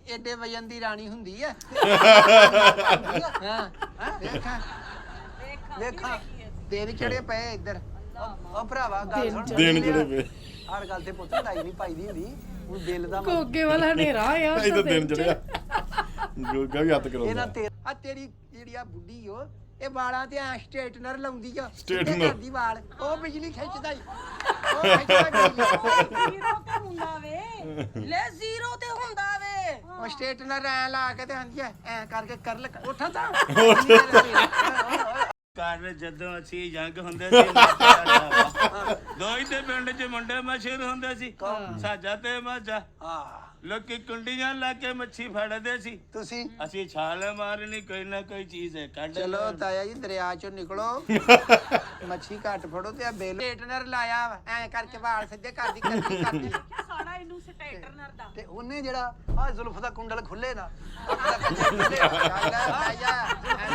एडे वजन दी रानी हुंदी है हां देखा देखा दिन चढ़े पे इधर ओ भरावा गल सुन दिन चढ़े पे हर गल ते पुੱਤ ਲੜਾਈ ਨਹੀਂ ਪਾਈਦੀ ਹੁੰਦੀ ਹੁਣ ਦਿਲ ਦਾ ਕੋਗੇ ਵਾਲਾ ਹਨੇਰਾ ਆ ਇਹ ਤਾਂ ਦਿਨ ਚੜਿਆ ਗੋਗਾ ਵੀ ਹੱਥ ਕਰਾਉਂਦਾ ਇਹਨਾਂ ਤੇ ਆ ਤੇਰੀ ਜਿਹੜੀ ਆ ਬੁੱਢੀ ਓ ਇਹ ਵਾਲਾਂ ਤੇ ਐ ਸਟ੍ਰੇਟਨਰ ਲਾਉਂਦੀ ਆ ਸਟ੍ਰੇਟਨਰ ਕਰਦੀ ਵਾਲ ਉਹ ਬਿਜਲੀ ਖਿੱਚਦਾ ਈ ਉਹ ਖਿੱਚਦਾ ਜ਼ੀਰੋ ਤੇ ਹੁੰਦਾ ਵੇ ਲੈ ਜ਼ੀਰੋ ਤੇ ਹੁੰਦਾ ਵੇ ਉਹ ਸਟ੍ਰੇਟਨਰ ਐ ਲਾ ਕੇ ਤੇ ਆਂਦੀ ਐ ਕਰਕੇ ਕਰ ਲੈ ਉੱਠਾ ਤਾਂ ਘਰ ਜਦੋਂ ਅਸੀਂ ਜੰਗ ਹੁੰਦੇ ਸੀ ਦੋਈ ਤੇ ਪਿੰਡ 'ਚ ਮੁੰਡੇ ਮਸ਼ਹੂਰ ਹੁੰਦੇ ਸੀ ਸਾਜਾ ਤੇ ਮਾਜਾ ਹਾਂ ਲੋਕੀ ਕੁੰਡੀਆਂ ਲਾ ਕੇ ਮੱਛੀ ਫੜਦੇ ਸੀ ਤੁਸੀਂ ਅਸੀਂ ਛਾਲ ਮਾਰਨੀ ਕੋਈ ਨਾ ਕੋਈ ਚੀਜ਼ ਹੈ ਕੱਢ ਚਲੋ ਤਾਇਆ ਜੀ ਦਰਿਆ ਚੋਂ ਨਿਕਲੋ ਮੱਛੀ ਘੱਟ ਫੜੋ ਤੇ ਆ ਬੇਲ ਸਟ੍ਰੇਟਨਰ ਲਾਇਆ ਐ ਕਰਕੇ ਵਾਲ ਸਿੱਧੇ ਕਰਦੀ ਸਾੜਾ ਇਹਨੂੰ ਸਟੇਟਰਨਰ ਦਾ ਤੇ ਉਹਨੇ ਜਿਹੜਾ ਆ ਜ਼ੁਲਫ ਦਾ ਕੁੰਡਲ ਖੁੱਲੇ ਨਾ ਅੱਖ ਦਾ ਕੱਜਲ ਡੁੱਲੇ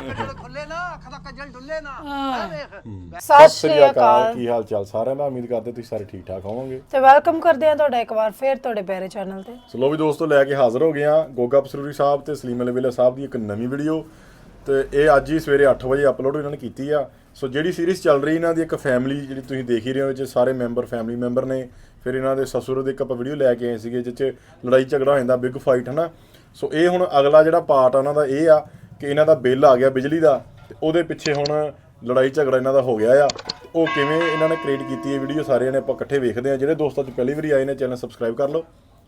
ਕੁੰਡਲ ਖੁੱਲੇ ਨਾ ਅੱਖ ਦਾ ਕੱਜਲ ਡੁੱਲੇ ਨਾ ਆ ਵੇਖ ਸਤਿ ਸ਼੍ਰੀ ਅਕਾਲ ਕੀ ਹਾਲ ਚਾਲ ਸਾਰਿਆਂ ਦਾ ਉਮੀਦ ਕਰਦੇ ਤੁਸੀਂ ਸਾਰੇ ਠੀਕ ਠਾਕ ਹੋਵੋਗੇ ਤੇ ਵੈਲਕਮ ਕਰਦੇ ਆ ਤੁਹਾਡਾ ਇੱਕ ਵਾਰ ਫੇਰ ਤੁਹਾਡੇ ਪਿਆਰੇ ਚੈਨਲ ਤੇ ਸੋ ਲੋ ਵੀ ਦੋਸਤੋ ਲੈ ਕੇ ਹਾਜ਼ਰ ਹੋ ਗਏ ਆ ਗੋਗਾ ਪਸਰੂਰੀ ਸਾਹਿਬ ਤੇ ਸਲੀਮ ਅਲਵੇਲਾ ਸਾਹਿਬ ਦੀ ਇੱਕ ਨਵੀਂ ਵੀਡੀਓ ਤੇ ਇਹ ਅੱਜ ਹੀ ਸਵੇਰੇ 8 ਵਜੇ ਅਪਲੋਡ ਇਹਨਾਂ ਨੇ ਕੀਤੀ ਆ ਸੋ ਜਿਹੜੀ ਸੀਰੀਜ਼ ਚੱਲ ਰਹੀ ਇਹਨਾਂ ਦੀ ਇੱਕ ਫੈਮਿਲੀ ਜਿਹੜੀ ਤੁਸੀਂ ਦੇਖ ਹੀ ਰਹੇ ਹੋ ਵਿੱਚ ਸਾਰੇ ਮੈਂਬਰ ਫੈਮਿਲੀ ਮੈਂਬਰ ਨੇ ਫਿਰ ਇਹਨਾਂ ਦੇ ਸਸੁਰ ਦੇ ਇੱਕ ਆਪਾਂ ਵੀਡੀਓ ਲੈ ਕੇ ਆਏ ਸੀਗੇ ਜਿਸ 'ਚ ਲੜਾਈ ਝਗੜਾ ਹੋ ਜਾਂਦਾ ਬਿਗ ਫਾਈਟ ਹਨਾ ਸੋ ਇਹ ਹੁਣ ਅਗਲਾ ਜਿਹੜਾ ਪਾਰਟ ਆ ਉਹਨਾਂ ਦਾ ਇਹ ਆ ਕਿ ਇਹਨਾਂ ਦਾ ਬਿੱਲ ਆ ਗਿਆ ਬਿਜਲੀ ਦਾ ਤੇ ਉਹਦੇ ਪਿੱਛੇ ਹੁਣ ਲੜਾਈ ਝਗੜਾ ਇਹਨਾਂ ਦਾ ਹੋ ਗਿਆ ਆ ਉਹ ਕਿਵੇਂ ਇਹਨਾਂ ਨੇ ਕ੍ਰੀਏਟ ਕੀਤੀ ਇਹ ਵੀਡੀਓ ਸਾਰਿਆਂ ਨੇ ਆਪਾਂ ਇਕੱਠੇ ਵੇਖਦੇ ਆ ਜਿਹੜੇ ਦੋਸਤਾਂ 'ਚ ਪਹਿਲੀ ਵਾਰੀ ਆਏ ਨੇ ਚੈਨਲ ਸਬਸਕ੍ਰਾਈਬ ਕਰ ਲਓ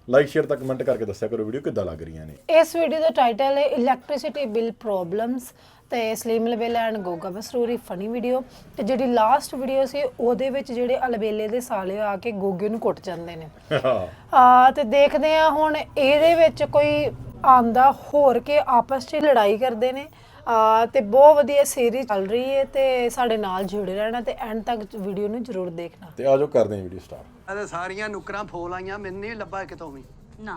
ਲਾਈਕ ਸ਼ੇਅਰ ਤਾਂ ਕਮੈਂਟ ਕਰਕੇ ਦੱਸਿਆ ਕਰੋ ਵੀਡੀਓ ਕਿੱਦਾਂ ਲੱਗ ਰਹੀਆਂ ਨੇ ਇਸ ਵੀਡੀਓ ਦਾ ਟਾਈਟਲ ਹੈ ਇਲੈਕਟ੍ਰਿਸਿਟੀ ਬਿੱਲ ਪ੍ਰੋਬਲਮਸ ਤੇ ਸਲੀਮ ਅਲਬੇਲਾ ਐਂਡ ਗੋਗਾ ਬਸਰੂਰੀ ਫਨੀ ਵੀਡੀਓ ਤੇ ਜਿਹੜੀ ਲਾਸਟ ਵੀਡੀਓ ਸੀ ਉਹਦੇ ਵਿੱਚ ਜਿਹੜੇ ਅਲਬੇਲੇ ਦੇ ਸਾਲੇ ਆ ਕੇ ਗੋਗੇ ਨੂੰ ਕੁੱਟ ਜਾਂਦੇ ਨੇ ਤੇ ਦੇਖਦੇ ਆ ਹੁਣ ਇਹਦੇ ਵਿੱਚ ਕੋਈ ਆਂਦਾ ਹੋਰ ਕੇ ਆਪਸ 'ਚ ਲੜਾਈ ਕਰਦੇ ਨੇ ਤੇ ਬਹੁਤ ਵਧੀਆ ਸੀਰੀਜ਼ ਚੱਲ ਰਹੀ ਹੈ ਤੇ ਸਾਡੇ ਨਾਲ ਜੁੜੇ ਰਹਿਣਾ ਤੇ ਐਂਡ ਤੱਕ ਵੀਡੀਓ ਨੂੰ ਜ਼ਰੂਰ ਦੇਖਣਾ ਤੇ ਆਜੋ ਕਰਦੇ ਹਾਂ ਵੀਡੀਓ ਸਟਾਰਟ ਅਰੇ ਸਾਰੀਆਂ ਨੁਕਰਾਂ ਫੋਲ ਆਈਆਂ ਮੈਨੂੰ ਨਹੀਂ ਲੱਭਾ ਕਿਤੋਂ ਵੀ ਨਾ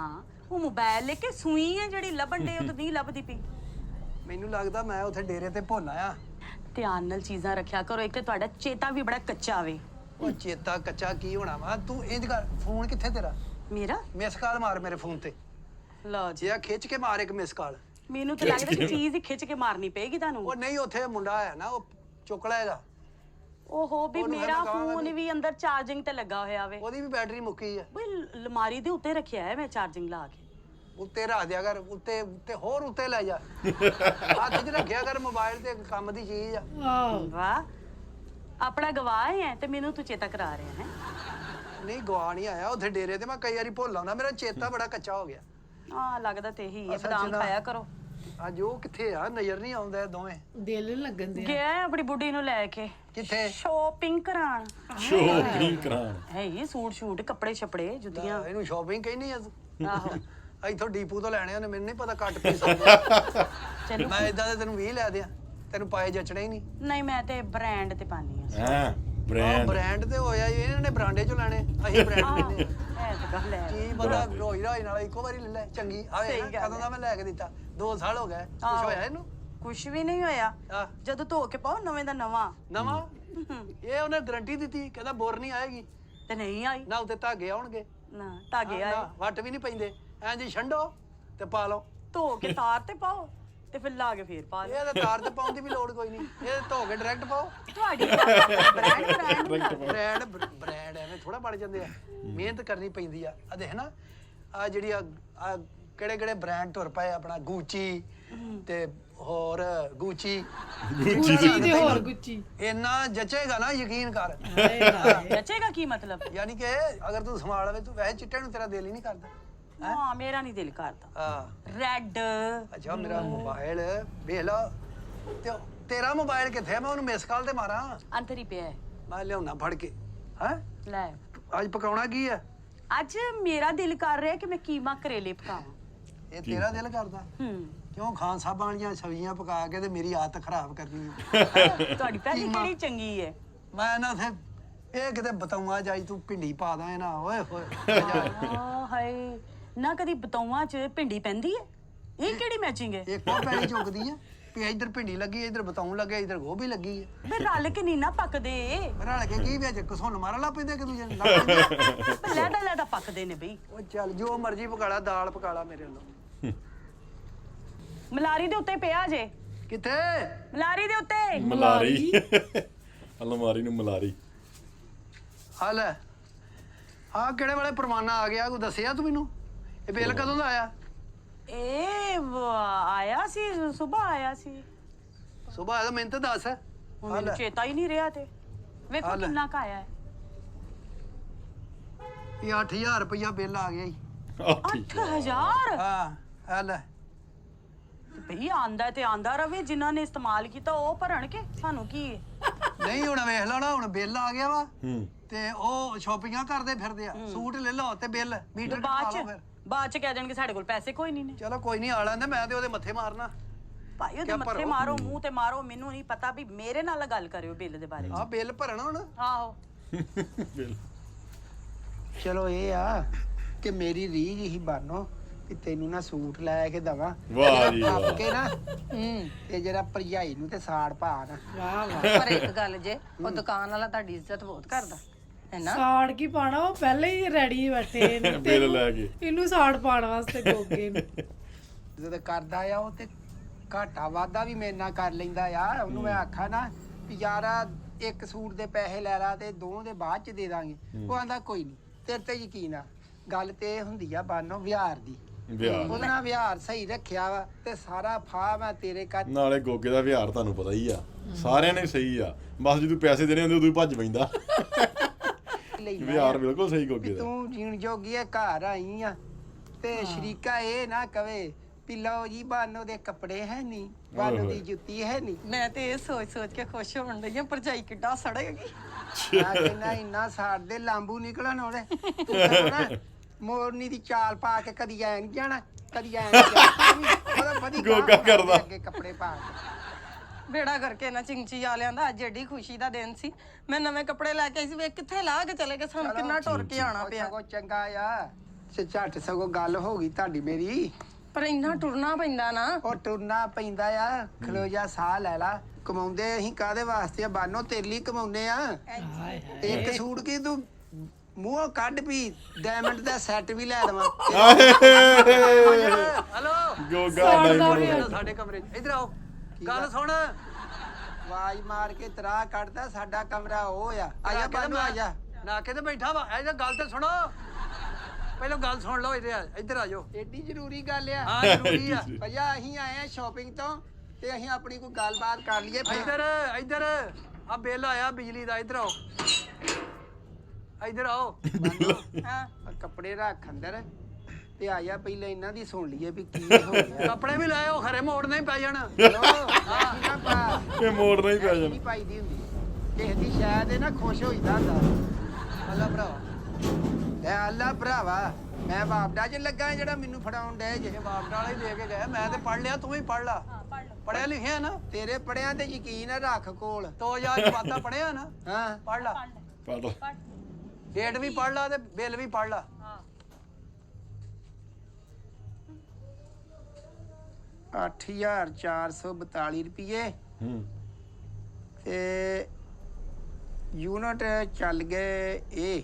ਉਹ ਮੋਬਾਈਲ ਲੈ ਕੇ ਸੂਈ ਹੈ ਜਿਹੜੀ ਲੱਭਣ ਦੇ ਉਹ ਤਾਂ ਨਹੀਂ ਲੱਭਦੀ ਪਈ ਮੈਨੂੰ ਲੱਗਦਾ ਮੈਂ ਉੱਥੇ ਡੇਰੇ ਤੇ ਭੁੱਲ ਆਇਆ ਧਿਆਨ ਨਾਲ ਚੀਜ਼ਾਂ ਰੱਖਿਆ ਕਰੋ ਇੱਕ ਤੇ ਤੁਹਾਡਾ ਚੇਤਾ ਵੀ ਬੜਾ ਕੱਚਾ ਵੇ ਉਹ ਚੇਤਾ ਕੱਚਾ ਕੀ ਹੋਣਾ ਵਾ ਤੂੰ ਇੰਜ ਕਰ ਫੋਨ ਕਿੱਥੇ ਤੇਰਾ ਮੇਰਾ ਮਿਸ ਕਾਲ ਮਾਰ ਮੇਰੇ ਫੋਨ ਤੇ ਲਓ ਜੀ ਜੇ ਆ ਖਿੱਚ ਕੇ ਮਾਰ ਇੱਕ ਮਿਸ ਕਾਲ ਮੈਨੂੰ ਤਾਂ ਲੱਗਦਾ ਕਿ ਚੀਜ਼ ਹੀ ਖਿੱਚ ਕੇ ਮਾਰਨੀ ਪਏਗੀ ਤੁਹਾਨੂੰ ਉਹ ਨਹੀਂ ਉੱਥੇ ਮੁੰਡਾ ਹੈ ਨਾ ਉਹ ਚੁੱਕ ਲਏਗਾ ਓਹੋ ਵੀ ਮੇਰਾ ਫੋਨ ਵੀ ਅੰਦਰ ਚਾਰਜਿੰਗ ਤੇ ਲੱਗਾ ਹੋਇਆ ਵੇ ਉਹਦੀ ਵੀ ਬੈਟਰੀ ਮੁੱਕੀ ਆ ਬਈ ਅਲਮਾਰੀ ਦੇ ਉੱਤੇ ਰੱਖਿਆ ਹੈ ਮੈਂ ਚਾਰਜਿੰਗ ਲਾ ਕੇ ਉੱਤੇ ਰੱਖ ਦਿਆ ਕਰ ਉੱਤੇ ਉੱਤੇ ਹੋਰ ਉੱਤੇ ਲੈ ਜਾ ਹੱਥ 'ਚ ਰੱਖਿਆ ਕਰ ਮੋਬਾਈਲ ਤੇ ਕੰਮ ਦੀ ਚੀਜ਼ ਆ ਵਾਹ ਆਪਣਾ ਗਵਾਹ ਹੈ ਤੇ ਮੈਨੂੰ ਤੂੰ ਚੇਤਾ ਕਰਾ ਰਿਹਾ ਹੈ ਨਹੀਂ ਗਵਾ ਨਹੀਂ ਆਇਆ ਉੱਥੇ ਡੇਰੇ ਤੇ ਮੈਂ ਕਈ ਵਾਰੀ ਭੁੱਲ ਆਉਂਦਾ ਮੇਰਾ ਚੇਤਾ ਬੜਾ ਕੱਚਾ ਹੋ ਗਿਆ ਲੱਗਦਾ ਤੇ ਇਹੀ ਹੈ ਅਸਲ 'ਚ ਬਦਾਮ ਨਾ- ਖਾਇਆ ਕਰੋ ਅੱਜ ਉਹ ਕਿੱਥੇ ਆ ਨਜ਼ਰ ਨਹੀਂ ਆਉਂਦਾ ਇਹ ਦੋਵੇਂ ਦਿਲ ਲੱਗਣ ਦੇ ਗਿਆ ਹੈ ਆਪਣੀ ਬੁੱਢੀ ਨੂੰ ਲੈ ਕੇ ਕਿੱਥੇ ਸ਼ੋਪਿੰਗ ਕਰਾਣ ਸ਼ੋਪਿੰਗ ਕਰਾਂ ਹੈ ਇਹ ਸੂਟ ਸ਼ੂਟ ਕੱਪੜੇ ਛਪੜੇ ਜੁੱਤੀਆਂ ਇਹਨੂੰ ਸ਼ਾਪਿੰਗ ਕਹਿੰਦੀ ਆ ਆਹੋ ਇੱਥੋਂ ਡੀਪੂ ਤੋਂ ਲੈਣੇ ਉਹਨੇ ਮੈਨੂੰ ਨਹੀਂ ਪਤਾ ਕੱਟ ਪੀਸ ਹੁੰਦੇ ਚਲੋ ਮੈਂ ਇਦਾਂ ਦੇ ਤੈਨੂੰ 20 ਲੈ ਦਿਆਂ ਤੈਨੂੰ ਪਾਏ ਜੱਚਣੇ ਹੀ ਨਹੀਂ ਨਹੀਂ ਮੈਂ ਤੇ ਬ੍ਰਾਂਡ ਤੇ ਪਾਣੀ ਆ ਹਾਂ ਬ੍ਰਾਂਡ ਬ੍ਰਾਂਡ ਤੇ ਹੋਇਆ ਜੀ, ਇਹਨਾਂ ਨੇ ਬ੍ਰਾਂਡੇ ਚੋਂ ਲੈਣੇ ਅਸੀਂ ਬ੍ਰਾਂਡ ਲੈਣੇ ਐ ਤਾਂ ਗੱਲ ਹੈ ਕੀ ਪਤਾ ਰੋਈ ਰਾਈ ਨਾਲ ਇੱਕੋ ਵਾਰੀ ਲੈ ਲੈ ਚੰਗੀ ਆਏ ਸਹੀ ਗੱਲ ਕਦੋਂ ਦਾ ਮੈਂ ਲੈ ਕੇ ਦਿੱਤਾ 2 ਸਾਲ ਹੋ ਗਏ ਕੁਛ ਹੋਇਆ ਇਹਨੂੰ ਕੁਝ ਵੀ ਨਹੀਂ ਹੋਇਆ ਆ ਜਦੋਂ ਧੋ ਕੇ ਪਾਓ ਨਵੇਂ ਦਾ ਨਵਾਂ ਨਵਾਂ ਇਹ ਉਹਨੇ ਗਾਰੰਟੀ ਦਿੱਤੀ ਕਹਿੰਦਾ ਬੋਰ ਨਹੀਂ ਆਏਗੀ ਤੇ ਨਹੀਂ ਆਈ ਨਾ ਉੱਤੇ ਧਾਗੇ ਆਉਣਗੇ ਨਾ ਧਾਗੇ ਆਏ ਨਾ ਵੱਟ ਵੀ ਨਹੀਂ ਪੈਂਦੇ ਐਂ ਜੀ ਛੰਡੋ ਤੇ ਪਾ ਲਓ ਧੋ ਕੇ ਤਾਰ ਤੇ ਪਾਓ ਤੇ ਫਿਰ ਲਾ ਕੇ ਫੇਰ ਪਾ ਲਓ ਇਹ ਤਾਂ ਤਾਰ ਤੇ ਪਾਉਣ ਦੀ ਵੀ ਲੋੜ ਕੋਈ ਨਹੀਂ ਇਹ ਧੋ ਕੇ ਡਾਇਰੈਕਟ ਪਾਓ ਤੁਹਾਡੀ ਬ੍ਰਾਂਡ ਬ੍ਰਾਂਡ ਐਵੇਂ ਥੋੜਾ ਬਣ ਜਾਂਦੇ ਆ ਮਿਹਨਤ ਕਰਨੀ ਪੈਂਦੀ ਆ ਆ ਦੇਖ ਨਾ ਆ ਜਿਹੜੀ ਆ ਕਿਹੜੇ ਕਿਹੜੇ ਬ੍ਰਾਂਡ ਤੁਰ ਪਏ ਆਪਣਾ ਗੂਚੀ ਤੇ ਹੋਰ ਗੁੱਚੀ ਤੇ ਹੋਰ ਗੁੱਚੀ ਇੰਨਾ ਜਚੇਗਾ ਨਾ ਯਕੀਨ ਕਰ ਜਚੇਗਾ ਕੀ ਮਤਲਬ ਯਾਨੀ ਕਿ ਅਗਰ ਤੂੰ ਸੰਭਾਲ ਲਵੇ ਤੂੰ ਵੈਸੇ ਚਿੱਟੇ ਨੂੰ ਤੇਰਾ ਦਿਲ ਹੀ ਨਹੀਂ ਕਰਦਾ ਹਾਂ ਮੇਰਾ ਨਹੀਂ ਦਿਲ ਕਰਦਾ ਹਾਂ ਰੈੱਡ ਅੱਛਾ ਮੇਰਾ ਮੋਬਾਈਲ ਵੇਖ ਲਾ ਤੇ ਤੇਰਾ ਮੋਬਾਈਲ ਕਿੱਥੇ ਮੈਂ ਉਹਨੂੰ ਮਿਸ ਕਾਲ ਤੇ ਮਾਰਾਂ ਅੰਦਰ ਹੀ ਪਿਆ ਹੈ ਮੈਂ ਲਿਆਉਣਾ ਫੜ ਕੇ ਹੈ ਲੈ ਅੱਜ ਪਕਾਉਣਾ ਕੀ ਆ ਅੱਜ ਮੇਰਾ ਦਿਲ ਕਰ ਰਿਹਾ ਕਿ ਮੈਂ ਕੀਮਾ ਕਰੇਲੇ ਪਕਾਵਾਂ ਇਹ ਤੇਰਾ ਦਿਲ ਕਰਦਾ ਕਿਉਂ ਖਾਨ ਸਾਹਿਬਾਂ ਵਾਲੀਆਂ ਸਬਜ਼ੀਆਂ ਪਕਾ ਕੇ ਤੇ ਮੇਰੀ ਆਦਤ ਖਰਾਬ ਕਰਨੀ ਤੁਹਾਡੀ ਪਹਿਲੀ ਕਿਹੜੀ ਚੰਗੀ ਹੈ ਮੈਂ ਨਾ ਫਿਰ ਇਹ ਕਿਤੇ ਬਤਾਉਂਗਾ ਜਾਈ ਤੂੰ ਭਿੰਡੀ ਪਾ ਦਾਂ ਨਾ ਓਏ ਹੋਏ ਆ ਹਾਏ ਨਾ ਕਦੀ ਬਤੌਆਂ 'ਚ ਭਿੰਡੀ ਪੈਂਦੀ ਹੈ ਇਹ ਕਿਹੜੀ ਮੈਚਿੰਗ ਹੈ ਇੱਕ ਉਹ ਪੈਣੀ ਚੁੱਕਦੀ ਆ ਵੀ ਇੱਧਰ ਭਿੰਡੀ ਲੱਗੀ ਇੱਧਰ ਬਤਾਉਂ ਲੱਗੇ ਇੱਧਰ ਗੋਭੀ ਲੱਗੀ ਆ ਮੈਂ ਰਲ ਕੇ ਨੀ ਨਾ ਪੱਕਦੇ ਰਲ ਕੇ ਕੀ ਵਿੱਚ ਘਸੁੰਨ ਮਾਰਨ ਲੱਗ ਪੈਂਦੇ ਕਿ ਦੂਜੇ ਲੈਦਾ ਲੈਦਾ ਪੱਕਦੇ ਨੇ ਬਈ ਉਹ ਚੱਲ ਜੋ ਮਰਜ਼ੀ ਪਕਾ ਲਾ ਦਾਲ ਪਕਾ ਲਾ ਮੇਰੇ ਵੱਲੋਂ ਮਲਾਰੀ ਦੇ ਉੱਤੇ ਪਿਆ ਜੇ, ਕਿੱਥੇ? ਮਲਾਰੀ ਦੇ ਉੱਤੇ। ਮਲਾਰੀ ਅਲਮਾਰੀ ਨੂੰ ਮਲਾਰੀ। ਆ ਲੈ, ਆ ਕਿਹੜੇ ਵੇਲੇ ਪਰਵਾਨਾ ਆ ਗਿਆ, ਕੋਈ ਦੱਸਿਆ ਤੂੰ ਮੈਨੂੰ? ਇਹ ਬਿੱਲ ਕਦੋਂ ਦਾ ਆਇਆ? ਆਇਆ ਸੀ, ਸੁਬਾ ਆਇਆ ਸੀ। ਸੁਬਾਹ ਦਾ ਮੈਨੂੰ ਤਾਂ ਦੱਸ। ਹੁਣ ਮੈਨੂੰ ਚੇਤਾ ਹੀ ਨਹੀਂ ਰਿਹਾ ਤੇ ਵੇਖੋ ਆ ਲੈ। ਕਿੰਨਾ ਕੁ ਆਇਆ ਹੈ। ਇਹ 8000 ਰੁਪਇਆ ਬਿੱਲ ਆ ਗਿਆ ਜੀ। 8000। ਹਾਂ ਆ ਲੈ। ਭਈ ਆਂਦਾ ਤੇ ਆਂਦਾ ਰਵੇ, ਜਿਨ੍ਹਾਂ ਨੇ ਇਸਤੇਮਾਲ ਕੀਤਾ ਉਹ ਭਰਨਗੇ, ਸਾਨੂੰ ਕੀ ਹੈ? ਨਹੀਂ ਹੁਣ ਵੇਖ ਲਓ ਨਾ, ਹੁਣ ਬਿੱਲ ਆ ਗਿਆ ਵਾ ਹੂੰ ਤੇ ਉਹ ਸ਼ਾਪਿੰਗਾਂ ਕਰਦੇ ਫਿਰਦੇ ਆ। ਸੂਟ ਲੈ ਲਓ ਤੇ ਬਿੱਲ ਮੀਟਰ ਕਟਾ ਲਓ ਫਿਰ। ਬਾਅਦ ਚ ਕਹਿ ਦੇਣਗੇ ਸਾਡੇ ਕੋਲ ਪੈਸੇ ਕੋਈ ਨਹੀਂ ਨੇ। ਚਲੋ ਕੋਈ ਨਹੀਂ, ਆ ਲੈਂਦੇ, ਮੈਂ ਤੇ ਉਹਦੇ ਮੱਥੇ ਮਾਰਨਾ। ਭਾਈ ਉਹਦੇ ਕਿਆ ਮੱਥੇ ਭਰੋ? ਮਾਰੋ, ਮੂੰਹ ਤੇ ਮਾਰੋ, ਮੈਨੂੰ ਨਹੀਂ ਪਤਾ ਵੀ ਮੇਰੇ ਨਾਲ ਗੱਲ ਕਰਿਓ ਬਿੱਲ ਦੇ ਬਾਰੇ ਚ। ਆ ਬਿੱਲ ਭਰਨਾ ਹੁਣ। ਆਹੋ ਚਲੋ ਇਹ ਆ ਕਿ ਮੇਰੀ ਰੀਝ ਹੀ ਬਾਨੋ ਕਿ ਤੈਨੂੰ ਨਾ ਸੂਟ ਲੈ ਕੇ ਦਵਾਂ ਵਾਹ ਜੀ ਵਾਹ। ਕੇ ਨਾ ਤੇ ਜਿਹੜਾ ਭਰਜਾਈ ਨੂੰ ਤੇ ਸਾੜ ਪਾ ਨਾ। ਵਾਹ ਵਾਹ। ਪਰ ਇੱਕ ਗੱਲ ਜੇ, ਉਹ ਦੁਕਾਨ ਵਾਲਾ ਤੁਹਾਡੀ ਇੱਜ਼ਤ ਬਹੁਤ ਕਰਦਾ ਹੈ ਨਾ। ਸਾੜ ਕੀ ਪਾਣਾ, ਉਹ ਪਹਿਲੇ ਹੀ ਰੈਡੀ ਬੈਠੇ ਨੇ ਬਿੱਲ ਲੈ ਕੇ। ਇਹਨੂੰ ਸਾੜ ਪਾਉਣ ਵਾਸਤੇ ਗੋਗੇ ਨੂੰ। ਜਦੋਂ ਕਰਦਾ ਆ ਉਹ ਤੇ ਘਾਟਾ ਵਾਧਾ ਵੀ ਮੇਰੇ ਨਾਲ ਕਰ ਲੈਂਦਾ ਆ। ਉਹਨੂੰ ਮੈਂ ਆਖਾ ਨਾ ਵੀ ਯਾਰ ਇੱਕ ਸੂਟ ਦੇ ਪੈਸੇ ਲੈ ਲਾ ਤੇ ਦੋ ਦੇ ਬਾਅਦ ਚ ਦੇ ਦਾਂਗੇ। ਉਹ ਆਂਦਾ ਕੋਈ ਨਹੀਂ, ਤੇਰੇ ਤੇ ਯਕੀਨ ਆ। ਗੱਲ ਤੇ ਇਹ ਹੁੰਦੀ ਆ ਬਾਨੋ ਵਿਹਾਰ ਦੀ। ਵਿਹਾਰ ਉਹਦੇ ਨਾਲ ਵਿਹਾਰ ਸਹੀ ਰੱਖਿਆ ਵਾ ਤੇ ਸਾਰਾ ਫਾਹ ਮੈਂ ਤੇਰੇ ਕਰ ਨਾਲੇ ਗੋਗੇ ਦਾ ਵਿਹਾਰ ਤੁਹਾਨੂੰ ਪਤਾ ਹੀ ਆ, ਸਾਰਿਆਂ ਨੇ ਸਹੀ ਆ। ਬਸ ਜਦੋਂ ਪੈਸੇ ਦੇਣੇ ਹੁੰਦੇ ਉਦੋਂ ਹੀ ਭੱਜ ਪੈਂਦਾ। ਲੈਣਾ ਵਿਹਾਰ ਆ। ਬਿਲਕੁਲ ਸਹੀ ਗੋਗੇ ਵੀ ਦਾ। ਤੂੰ ਜੀਣ ਜੋਗੀ ਐ, ਘਰ ਆਈ ਆ ਤੇ ਸ਼ਰੀਕਾ ਇਹ ਨਾ ਕਵੇ ਵੀ ਲਓ ਜੀ ਬਾਨੋ ਦੇ ਕੱਪੜੇ ਹੈ ਨਹੀਂ, ਬਾਨੋ ਦੀ ਜੁੱਤੀ ਹੈ ਨਹੀਂ। ਮੈਂ ਤੇ ਇਹ ਸੋਚ ਸੋਚ ਕੇ ਖੁਸ਼ ਹੋਣ ਡਈ ਆ, ਭਰਜਾਈ ਕਿੱਡਾ ਸੜੇਗੀ। ਆ ਕਹਿੰਦਾ ਇੰਨਾ ਸਾੜਦੇ ਲਾਂਬੂ ਨਿਕਲਣ ਉਹਦੇ। ਤੂੰ ਤਾਂ ਨਾ ਮੋਰਨੀ ਦੀ ਚਾਲ ਪਾ ਕੇ ਕਦੀ ਐਂ ਨੀ ਜਾਣਾ, ਕਦੀ ਐਂ ਨੀ ਜਾਣਾ। ਉਹਦਾ ਵਧੀ ਗੋਗਾ ਕਰਦਾ। ਅੱਗੇ ਕੱਪੜੇ ਪਾ ਕੇ ਬੇੜਾ ਕਰਕੇ ਨਾ ਚਿੰਚੀ ਵਾਲਿਆਂ ਦਾ ਅੱਜ ਏਡੀ ਖੁਸ਼ੀ ਦਾ ਦਿਨ ਸੀ। ਮੈਂ ਨਵੇਂ ਕੱਪੜੇ ਲੈ ਕੇ ਆਈ ਸੀ, ਵੇਖ ਕਿੱਥੇ ਲਾ ਕੇ ਚਲੇ ਗਏ, ਸਾਨੂੰ ਕਿੰਨਾ ਟੁਰ ਕੇ ਆਉਣਾ ਪਿਆ। ਸਗੋਂ ਚੰਗਾ ਆ ਤੇ ਝੱਟ ਸਗੋਂ ਗੱਲ ਹੋ ਗਈ ਤੁਹਾਡੀ ਮੇਰੀ। ਪਰ ਇੰਨਾ ਟੁਰਨਾ ਪੈਂਦਾ ਨਾ। ਉਹ ਟੁਰਨਾ ਪੈਂਦਾ ਆ। ਖਲੋ ਜਾ, ਸਾਹ ਲੈ ਲਾ। ਕਮਾਉਂਦੇ ਅਸੀਂ ਕਾਹਦੇ ਵਾਸਤੇ ਆ ਬਾਨੋ? ਤੇਰੇ ਲਈ ਕਮਾਉਂਦੇ ਆ। ਇੱਕ ਸੂਟ ਕੀ ਤੂੰ ਮੂੰਹੋਂ ਕੱਢ ਵੀ ਡਾਇਮੰਡ ਦਾ ਸੈੱਟ ਵੀ ਲੈ ਦੇਵਾਂ। Hello Goga diamond. ਸਾਡੇ ਕਮਰੇ 'ਚ ਇੱਧਰ ਆਓ, ਗੱਲ ਸੁਣ। ਆਵਾਜ਼ ਮਾਰ ਕੇ ਤਰਾ ਕੱਢਦਾ, ਸਾਡਾ ਕਮਰਾ ਉਹ ਆ। ਆਜਾ ਬਾਨੋ ਆਜਾ। ਨਾ ਕਿਤੇ ਬੈਠਾ ਵਾ, ਇਹ ਗੱਲ ਤੇ ਸੁਣੋ। ਪਹਿਲਾਂ ਗੱਲ ਸੁਣ ਲਓ, ਇੱਧਰ ਆ ਜਾਓ। ਏਡੀ ਜ਼ਰੂਰੀ ਗੱਲ ਆ। ਹਾਂ ਜ਼ਰੂਰੀ ਆ। ਭਈਆ ਅਸੀਂ ਆਏ ਆ ਸ਼ਾਪਿੰਗ ਤੋਂ ਤੇ ਅਸੀਂ ਆਪਣੀ ਕੋਈ ਗੱਲਬਾਤ ਕਰ ਲਈਏ ਫਿਰ। ਇੱਧਰ ਆ ਬਿੱਲ ਆਇਆ ਬਿਜਲੀ ਦਾ, ਇੱਧਰ ਆਓ, ਇੱਧਰ ਆਓ। ਹਾਂ ਆਹ ਕੱਪੜੇ ਰੱਖ ਅੰਦਰ ਤੇ ਆਇਆ ਪਹਿਲਾਂ ਇਹਨਾਂ ਦੀ ਸੁਣ ਲਈਏ ਵੀ ਕੀ ਹੋ ਗਿਆ। ਕੱਪੜੇ ਵੀ ਲਾਇਓ, ਖਰੇ ਮੋੜਨੇ ਹੀ ਪੈ ਜਾਣ। ਚਲੋ ਅਸੀਂ ਨਾ ਪਾ ਇਹ ਮੋੜਨਾ ਹੀ ਪੈ ਜਾਣਾ। ਨਹੀਂ ਪਾਈਦੀ ਹੁੰਦੀ ਕਿਸੇ ਦੀ ਸ਼ਾਇਦ ਇਹ ਨਾ ਖੁਸ਼ ਹੋਈਦਾ ਹੁੰਦਾ। ਅੱਲਾ ਭਰਾਵਾ, ਲੈ ਅੱਲਾ ਭਰਾਵਾ, ਮੈਂ ਬਾਪਡਾ ਚ ਲੱਗਾ ਜਿਹੜਾ ਮੈਨੂੰ ਫੜਾਉਣ ਡਏ ਜੇ। ਇਹ ਬਾਪਡਾ ਵਾਲੇ ਦੇ ਕੇ ਗਏ, ਮੈਂ ਤੇ ਪੜ ਲਿਆ, ਤੂੰ ਵੀ ਪੜ ਲਾ। ਪੜਿਆ ਲਿਖਿਆ ਨਾ, ਤੇਰੇ ਪੜਿਆਂ ਤੇ ਯਕੀਨ ਆ, ਰੱਖ ਕੋਲ। 2000 ਬਾਤਾਂ ਪੜਿਆ ਨਾ, ਹਾਂ ਪੜ ਲਾ। ਪੜ ਡੇਟ ਵੀ ਪੜ ਲਾ ਤੇ ਬਿੱਲ ਵੀ ਪੜ ਲਾ। 8442 ਰੁਪਏ ਹੂੰ ਤੇ ਯੂਨਿਟ ਚੱਲ ਗਏ ਇਹ।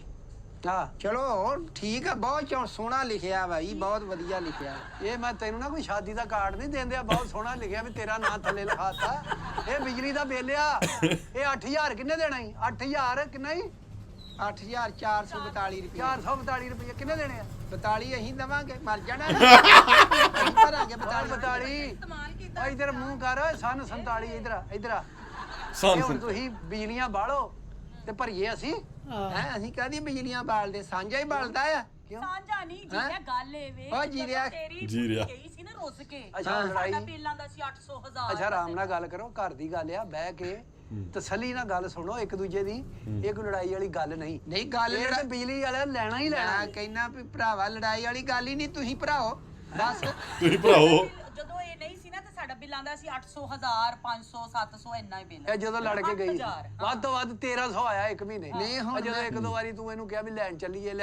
ਹਾਂ, ਚਲੋ ਠੀਕ ਆ, ਬਹੁਤ ਸੋਹਣਾ ਲਿਖਿਆ ਬਾਈ, ਬਹੁਤ ਵਧੀਆ ਲਿਖਿਆ। ਇਹ ਮੈਂ ਤੈਨੂੰ ਨਾ ਕੋਈ ਸ਼ਾਦੀ ਦਾ ਕਾਰਡ ਨਹੀਂ ਦਿੰਦਿਆ, ਬਹੁਤ ਸੋਹਣਾ ਲਿਖਿਆ ਵੀ ਤੇਰਾ ਨਾਂ ਥੱਲੇ ਲਿਖਾਤਾ। ਇਹ ਬਿਜਲੀ ਦਾ ਬਿੱਲ ਆ। ਇਹ 8000 ਕਿੰਨੇ ਦੇਣਾ ਈ? 8000 ਕਿੰਨਾ ਈ? 8442 ਰੁਪਏ। 442 ਰੁਪਏ ਕਿੰਨੇ ਦੇਣੇ ਆ? 42 ਅਸੀਂ ਦਵਾਂਗੇ, ਮਰ ਜਾਣਾ ਅਸੀਂ ਭਰਾਂਗੇ 42। 42 ਇਧਰ ਮੂੰਹ ਕਰ, ਸਨ 47 ਇਧਰ ਆ, ਇਧਰ ਆ। ਸਨ ਹੁਣ ਤੁਸੀਂ ਬਿਜਲੀਆਂ ਬਾਲੋ ਤੇ ਭਰੀਏ ਅਸੀਂ। ਹੈ ਅਸੀਂ ਕਾਹਦੀ ਬਿਜਲੀਆਂ ਬਾਲਦੇ, ਸਾਂਝਾ ਹੀ ਬਲਦਾ ਆ। ਸਾਂਝਾ ਨਹੀਂ ਜੀ, ਇਹ ਗੱਲ ਏ ਵੇ। ਉਹ ਜੀ ਰਿਹਾ। ਜੀ ਰਿਹਾ। ਗਈ ਸੀ ਨਾ ਰੁੱਸ ਕੇ। ਅੱਛਾ ਲੜਾਈ। ਸਾਡਾ ਬਿੱਲ ਆਂਦਾ ਸੀ 800 1000। ਅੱਛਾ ਆਰਾਮ ਨਾਲ ਗੱਲ ਕਰੋ, ਘਰ ਦੀ ਗੱਲ ਆ, ਬਹਿ ਕੇ ਤਸੱਲੀ ਨਾਲ ਗੱਲ ਸੁਣੋ ਇੱਕ ਦੂਜੇ ਦੀ। ਇਹ ਕੋਈ ਲੜਾਈ ਵਾਲੀ ਗੱਲ ਨਹੀਂ। ਨਹੀਂ ਗੱਲ ਇਹ ਤਾਂ ਬਿਜਲੀ ਵਾਲਿਆਂ ਲੈਣਾ ਹੀ ਲੈਣਾ। ਮੈਂ ਕਹਿੰਦਾ ਵੀ ਭਰਾਵਾ ਲੜਾਈ ਵਾਲੀ ਗੱਲ ਹੀ ਨਹੀਂ, ਤੁਸੀਂ ਭਰਾਓ ਬਸ। ਤੁਸੀਂ ਭਰਾਓ। ਜਦੋਂ ਇਹ ਨਹੀਂ ਸੀ ਨਾ ਤੇ ਸਾਡਾ ਬਿੱਲ ਆਂਦਾ ਸੀ 800 1000 500 700 ਇੰਨਾ ਹੀ ਬਿੱਲ। ਇਹ ਜਦੋਂ ਲੜ ਕੇ ਗਈ 8000, ਵੱਧ ਤੋਂ ਵੱਧ 1300 ਆਇਆ ਇੱਕ ਮਹੀਨੇ। ਨਹੀਂ, ਹੁਣ ਜਦੋਂ ਮੈਂ- ਇੱਕ ਦੋ ਵਾਰੀ ਤੂੰ ਇਹਨੂੰ ਕਿਹਾ ਵੀ ਲੈਣ ਚੱਲੀਏ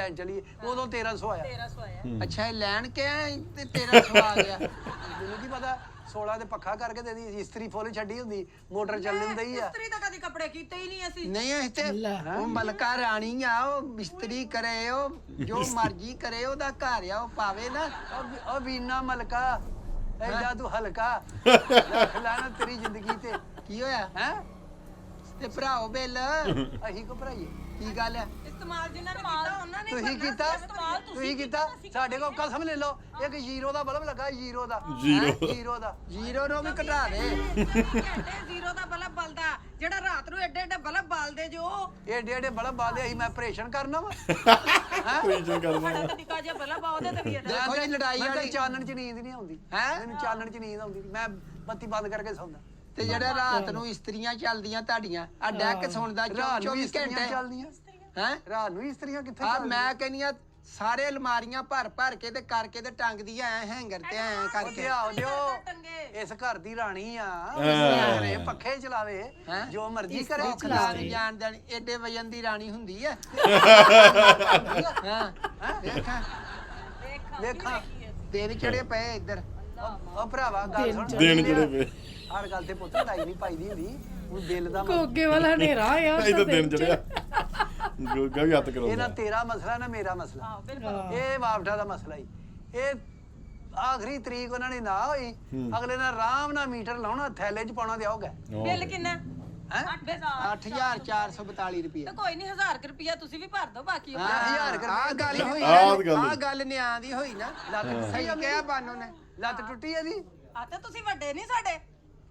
ਉਦੋਂ 1300 ਆਇਆ। 1300 ਆਇਆ। ਅੱਛਾ ਇਹ ਲੈਣ ਕੇ ਆਏ ਤੇ 1300 ਆ ਗਿਆ। ਮੈਨੂੰ ਕੀ ਪਤਾ, 16 ਦੇ ਪੱਖਾ ਕਰਕੇ ਦੇ ਦੀ ਇਸਤਰੀ ਫੁੱਲ ਛੱਡੀ ਹੁੰਦੀ ਮੋਟਰ ਚੱਲ ਹੁੰਦੀ ਆ ਇਸਤਰੀ ਤਾਂ ਕਦੀ ਕੱਪੜੇ ਕੀਤੇ ਹੀ ਨਹੀਂ ਅਸੀਂ ਨਹੀਂ ਇਹ ਤੇ ਉਹ ਮਲਕਾ ਰਾਣੀ ਆ ਉਹ ਮਿਸਤਰੀ ਕਰੇ ਉਹ ਜੋ ਮਰਜ਼ੀ ਕਰੇ ਉਹਦਾ ਘਰ ਆ ਉਹ ਪਾਵੇ ਨਾ ਉਹ ਵੀਨਾ ਮਲਕਾ ਐਡਾ ਤੂੰ ਹਲਕਾ ਰੱਖ ਲੈਣਾ ਤੇਰੀ ਜ਼ਿੰਦਗੀ ਤੇ ਕੀ ਹੋਇਆ ਹੈ ਤੇ ਭਰਾਓ ਬਿੱਲ ਅਸੀਂ ਕੋ ਭਰਾਈਏ ਕੀ ਗੱਲ ਹੈ ਇਸਤੇਮਾਲ ਜਿਨ੍ਹਾਂ ਨੇ ਕੀਤਾ ਉਹਨਾਂ ਨੇ ਤੁਸੀਂ ਕੀਤਾ ਤੁਸੀਂ ਕੀਤਾ ਸਾਡੇ ਕੋਲ ਕਸਮ ਲੈ ਲਓ ਇੱਕ ਜ਼ੀਰੋ ਦਾ ਬਲਬ ਲੱਗਾ ਜ਼ੀਰੋ ਦਾ ਜ਼ੀਰੋ ਦਾ ਜ਼ੀਰੋ ਨੂੰ ਵੀ ਘਟਾ ਦੇ ਘੰਟੇ ਜ਼ੀਰੋ ਦਾ ਬਲਬ ਬਲਦਾ ਜਿਹੜਾ ਰਾਤ ਨੂੰ ਐਡੇ ਐਡੇ ਬਲਬ ਬਲਦੇ ਜੋ ਏਡੇ ਏਡੇ ਬਲਬ ਬਾਲੇ ਅਸੀਂ ਮੈਂ ਆਪਰੇਸ਼ਨ ਕਰਨਾ ਵਾ ਆਪਰੇਸ਼ਨ ਕਰਨਾ ਬੜਾ ਤਰੀਕਾ ਜਿਹਾ ਬਲਬ ਆ ਉਹਦੇ ਤੇ ਵੀ ਇਹਦਾ ਦੇਖੋ ਜੀ ਲੜਾਈ ਮੈਂ ਤਾਂ ਵਾਲੀ ਚਾਨਣ ਚ ਨੀਂਦ ਨਹੀਂ ਆਉਂਦੀ ਮੈਨੂੰ ਚਾਨਣ ਚ ਨੀਂਦ ਆਉਂਦੀ ਨੀ। ਮੈਂ ਬੱਤੀ ਬੰਦ ਕਰਕੇ ਸੌਂਦਾ ਤੇ ਜਿਹੜਾ ਰਾਤ ਨੂੰ ਇਸਤਰੀਆਂ ਚੱਲਦੀਆਂ ਤੁਹਾਡੀਆਂ ਆ ਡੈਕ ਸੁਣਦਾ ਰਾਤ ਨੂੰ 24 ਇਸਤਰੀਆਂ ਘੰਟੇ ਚੱਲਦੀਆਂ ਹੈ ਰਾਤ ਨੂੰ ਇਸਤਰੀਆਂ ਕਿੱਥੇ ਆ ਚੱਲਦੀਆਂ ਮੈਂ ਕਹਿੰਦੀਆਂ ਸਾਰੇ ਅਲਮਾਰੀਆਂ ਭਰ ਭਰ ਕੇ ਤੇ ਕਰਕੇ ਤੇ ਟੰਗਦੀਆਂ ਐ ਹੈਂਗਰ ਤੇ ਐ ਕਰਕੇ ਲਿਆਓ ਦਿਓ ਇਸ ਘਰ ਦੀ ਰਾਣੀ ਆ ਘਰੇ ਪੱਖੇ ਚਲਾਵੇ ਜੋ ਮਰਜ਼ੀ ਕਰੇ ਚਲਾਵੇ ਜਾਣ ਦੇਣ ਏਡੇ ਵਜਨ ਦੀ ਰਾਣੀ ਹੁੰਦੀ ਐ ਹਾਂ ਦੇਖਾਂ ਵੇਖਾਂ ਦਿਨ ਚੜੇ ਪਏ ਇੱਧਰ ਉਹ ਭਰਾਵਾ ਗੱਲ ਸੁਣ ਦਿਨ ਜਿਹੜੇ ਪਏ ਹਰ ਗੱਲ ਤੇ ਪੁੱਤ ਲੜਾਈ ਨਹੀਂ ਪਾਈਦੀ ਹੁੰਦੀ ਹੁਣ ਬਿੱਲ ਦਾ ਗੋਗੇ ਵਾਲਾ ਹਨੇਰਾ ਆ ਇਹ ਤਾਂ ਦਿਨ ਚੜਿਆ ਗੋਗਾ ਵੀ ਹੱਥ ਇਹ ਕਰਾਉਂਦਾ ਨਾ ਤੇਰਾ ਮਸਲਾ ਨਾ ਮੇਰਾ ਮਸਲਾ ਇਹ ਵਾਪਟਾ ਦਾ ਮਸਲਾ ਹੀ ਇਹ ਆਖਰੀ ਤਰੀਕ ਉਹਨਾਂ ਨੇ ਨਾ ਹੋਈ ਅਗਲੇ ਨਾਲ ਆਰਾਮ ਨਾਲ ਮੀਟਰ ਲਾਉਣਾ ਥੈਲੇ 'ਚ ਪਾਉਣਾ ਦਿਆਓਗਾ ਬਿੱਲ ਕਿੰਨਾ ਹੈ 8442 ਰੁਪਏ ਤਾਂ ਕੋਈ ਨਹੀਂ 1000 ਰੁਪਿਆ ਤੁਸੀਂ ਵੀ ਭਰ ਦਿਓ ਬਾਕੀ ਉਹ 1000 ਆ ਗੱਲ ਹੋਈ ਆਹ ਆ ਗੱਲ ਨਿਆਂ ਦੀ ਹੋਈ ਨਾ ਸਹੀ ਕਿਹਾ ਬਾਨੋ ਨੇ ਲੱਤ ਟੁੱਟੀ ਇਹਦੀ ਆ ਤੇ ਤੁਸੀਂ ਵੱਡੇ ਨਹੀਂ ਸਾਡੇ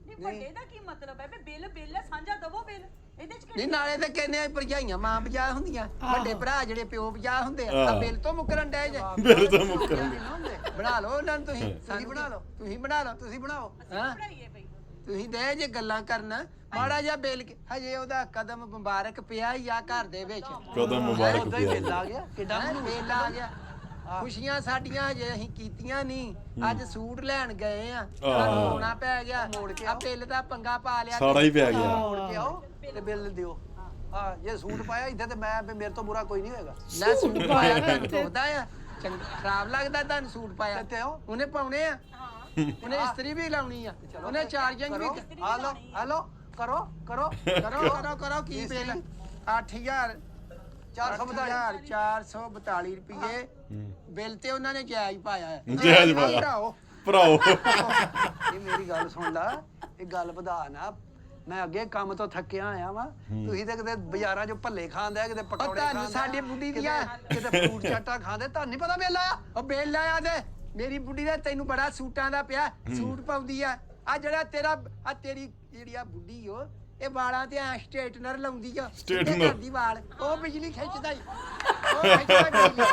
ਨਹੀਂ ਵੱਡੇ ਦਾ ਕੀ ਮਤਲਬ ਹੈ ਬਿੱਲ ਬਿੱਲ ਸਾਂਝਾ ਦਵੋ ਬਿੱਲ ਇਹਦੇ ਚ ਨਹੀਂ ਨਾਲੇ ਤੇ ਕਹਿੰਦੇ ਆ ਭਰਜਾਈਆਂ ਮਾਂ ਬਜਾ ਹੁੰਦੀਆਂ ਵੱਡੇ ਭਰਾ ਜਿਹੜੇ ਪਿਓ ਬਜਾ ਹੁੰਦੇ ਆ ਬਿੱਲ ਤੋਂ ਮੁਕਰਨ ਡਏ ਜੇ ਬਿੱਲ ਤਾਂ ਮੁੱਕਣ ਬਣਾ ਲਓ ਉਹਨਾਂ ਨੂੰ ਤੁਸੀਂ ਤੁਸੀਂ ਬਣਾ ਲਓ ਤੁਸੀਂ ਬਣਾ ਲਓ ਤੁਸੀਂ ਬਣਾਓ ਹਾਂ ਬਣਾਈਏ ਬਈ ਤੁਸੀਂ ਦੇ ਜੇ ਗੱਲਾਂ ਕਰਨਾ ਮਾੜਾ ਜਿਹਾ ਬਿੱਲ ਹਜੇ ਉਹਦਾ ਕਦਮ ਮੁਬਾਰਕ ਪਿਆ ਹੀ ਆ ਘਰ ਦੇ ਵਿੱਚ ਕਦਮ ਮੁਬਾਰਕ ਉਦਾਂ ਹੀ ਬਿੱਲ ਆ ਗਿਆ ਕਿੱਡਾ ਬਿੱਲ ਆ ਗਿਆ ਖੁਸ਼ੀਆਂ ਸਾਡੀਆਂ ਹਜੇ ਅਸੀਂ ਕੀਤੀਆਂ ਨਹੀਂ ਅੱਜ ਸੂਟ ਲੈਣ ਗਏ ਆ ਸਾਨੂੰ ਹੋਣਾ ਪੈ ਗਿਆ ਆ ਬਿੱਲ ਦਾ ਪੰਗਾ ਪਾ ਲਿਆ ਸਾੜਾ ਹੀ ਪੈ ਗਿਆ ਮੋੜ ਕੇ ਆਓ ਤੇ ਬਿੱਲ ਦਿਓ ਹਾਂ ਜੇ ਸੂਟ ਪਾਇਆ ਇੱਥੇ ਤੇ ਮੈਂ ਮੇਰੇ ਤੋਂ ਬੁਰਾ ਕੋਈ ਨਹੀਂ ਹੋਏਗਾ ਲੈ ਸੂਟ ਪਾਇਆ ਤੁਹਾਨੂੰ ਦੋਦਾ ਆ ਚੰਗਾ ਖਰਾਬ ਲੱਗਦਾ ਤੁਹਾਨੂੰ ਸੂਟ ਪਾਇਆ ਤੇ ਆਓ ਉਹਨੇ ਪਾਉਣੇ ਆ ਉਹਨੇ ਇਸਤਰੀ ਵੀ ਲਾਉਣੀ ਆ ਉਹਨੇ ਚਾਰਜਿੰਗ ਵੀ ਹਲੋ ਹਲੋ ਕਰੋ ਕਰੋ ਕਰੋ ਕੀ ਬਿੱਲ 8000 442 ਰੁਪਏ ਬਿੱਲ ਤੇ ਉਹਨਾਂ ਨੇ ਜਾਇਜ਼ ਪਾਇਆ ਹੈ ਜਾਇਜ਼ ਪਾਇਆ। ਭਰਾਓ ਭਰਾਓ ਇਹ ਮੇਰੀ ਗੱਲ ਸੁਣ ਲਾ ਇਹ ਗੱਲ ਵਧਾ ਨਾ ਮੈਂ ਅੱਗੇ ਕੰਮ ਤੋਂ ਥੱਕਿਆ ਆਇਆ ਵਾਂ ਤੁਸੀਂ ਤੇ ਕਿਤੇ ਬਾਜ਼ਾਰਾਂ 'ਚ ਭੱਲੇ ਖਾਂਦੇ ਆ ਕਿਤੇ ਪਕੌੜੇ ਤੁਹਾਨੂੰ ਖਾਂਦੇ ਸਾਡੀ ਬੁੱਢੀ ਦੀਆਂ ਕਿਤੇ ਫਰੂਟ ਚਾਟਾ ਖਾਂਦੇ ਤੁਹਾਨੂੰ ਨਹੀਂ ਪਤਾ ਬਿੱਲ ਆਇਆ ਉਹ ਬਿੱਲ ਆਇਆ ਤੇ ਮੇਰੀ ਬੁੱਢੀ ਦਾ ਤੈਨੂੰ ਬੜਾ ਸੂਟਾਂ ਦਾ ਪਿਆ ਸੂਟ ਪਾਉਂਦੀ ਆ ਆ ਜਿਹੜਾ ਤੇਰਾ ਆ ਤੇਰੀ ਜਿਹੜੀ ਆ ਬੁੱਢੀ ਓ ਇਹ ਵਾਲਾਂ ਤੇ ਐ ਸਟ੍ਰੇਟਨਰ ਲਾਉਂਦੀ ਆ ਸਟ੍ਰੇਟਨਰ ਦੀ ਵਾਲ ਉਹ ਬਿਜਲੀ ਖਿੱਚਦਾ ਈ ਉਹ ਖਿੱਚਦਾ ਬਿਜਲੀ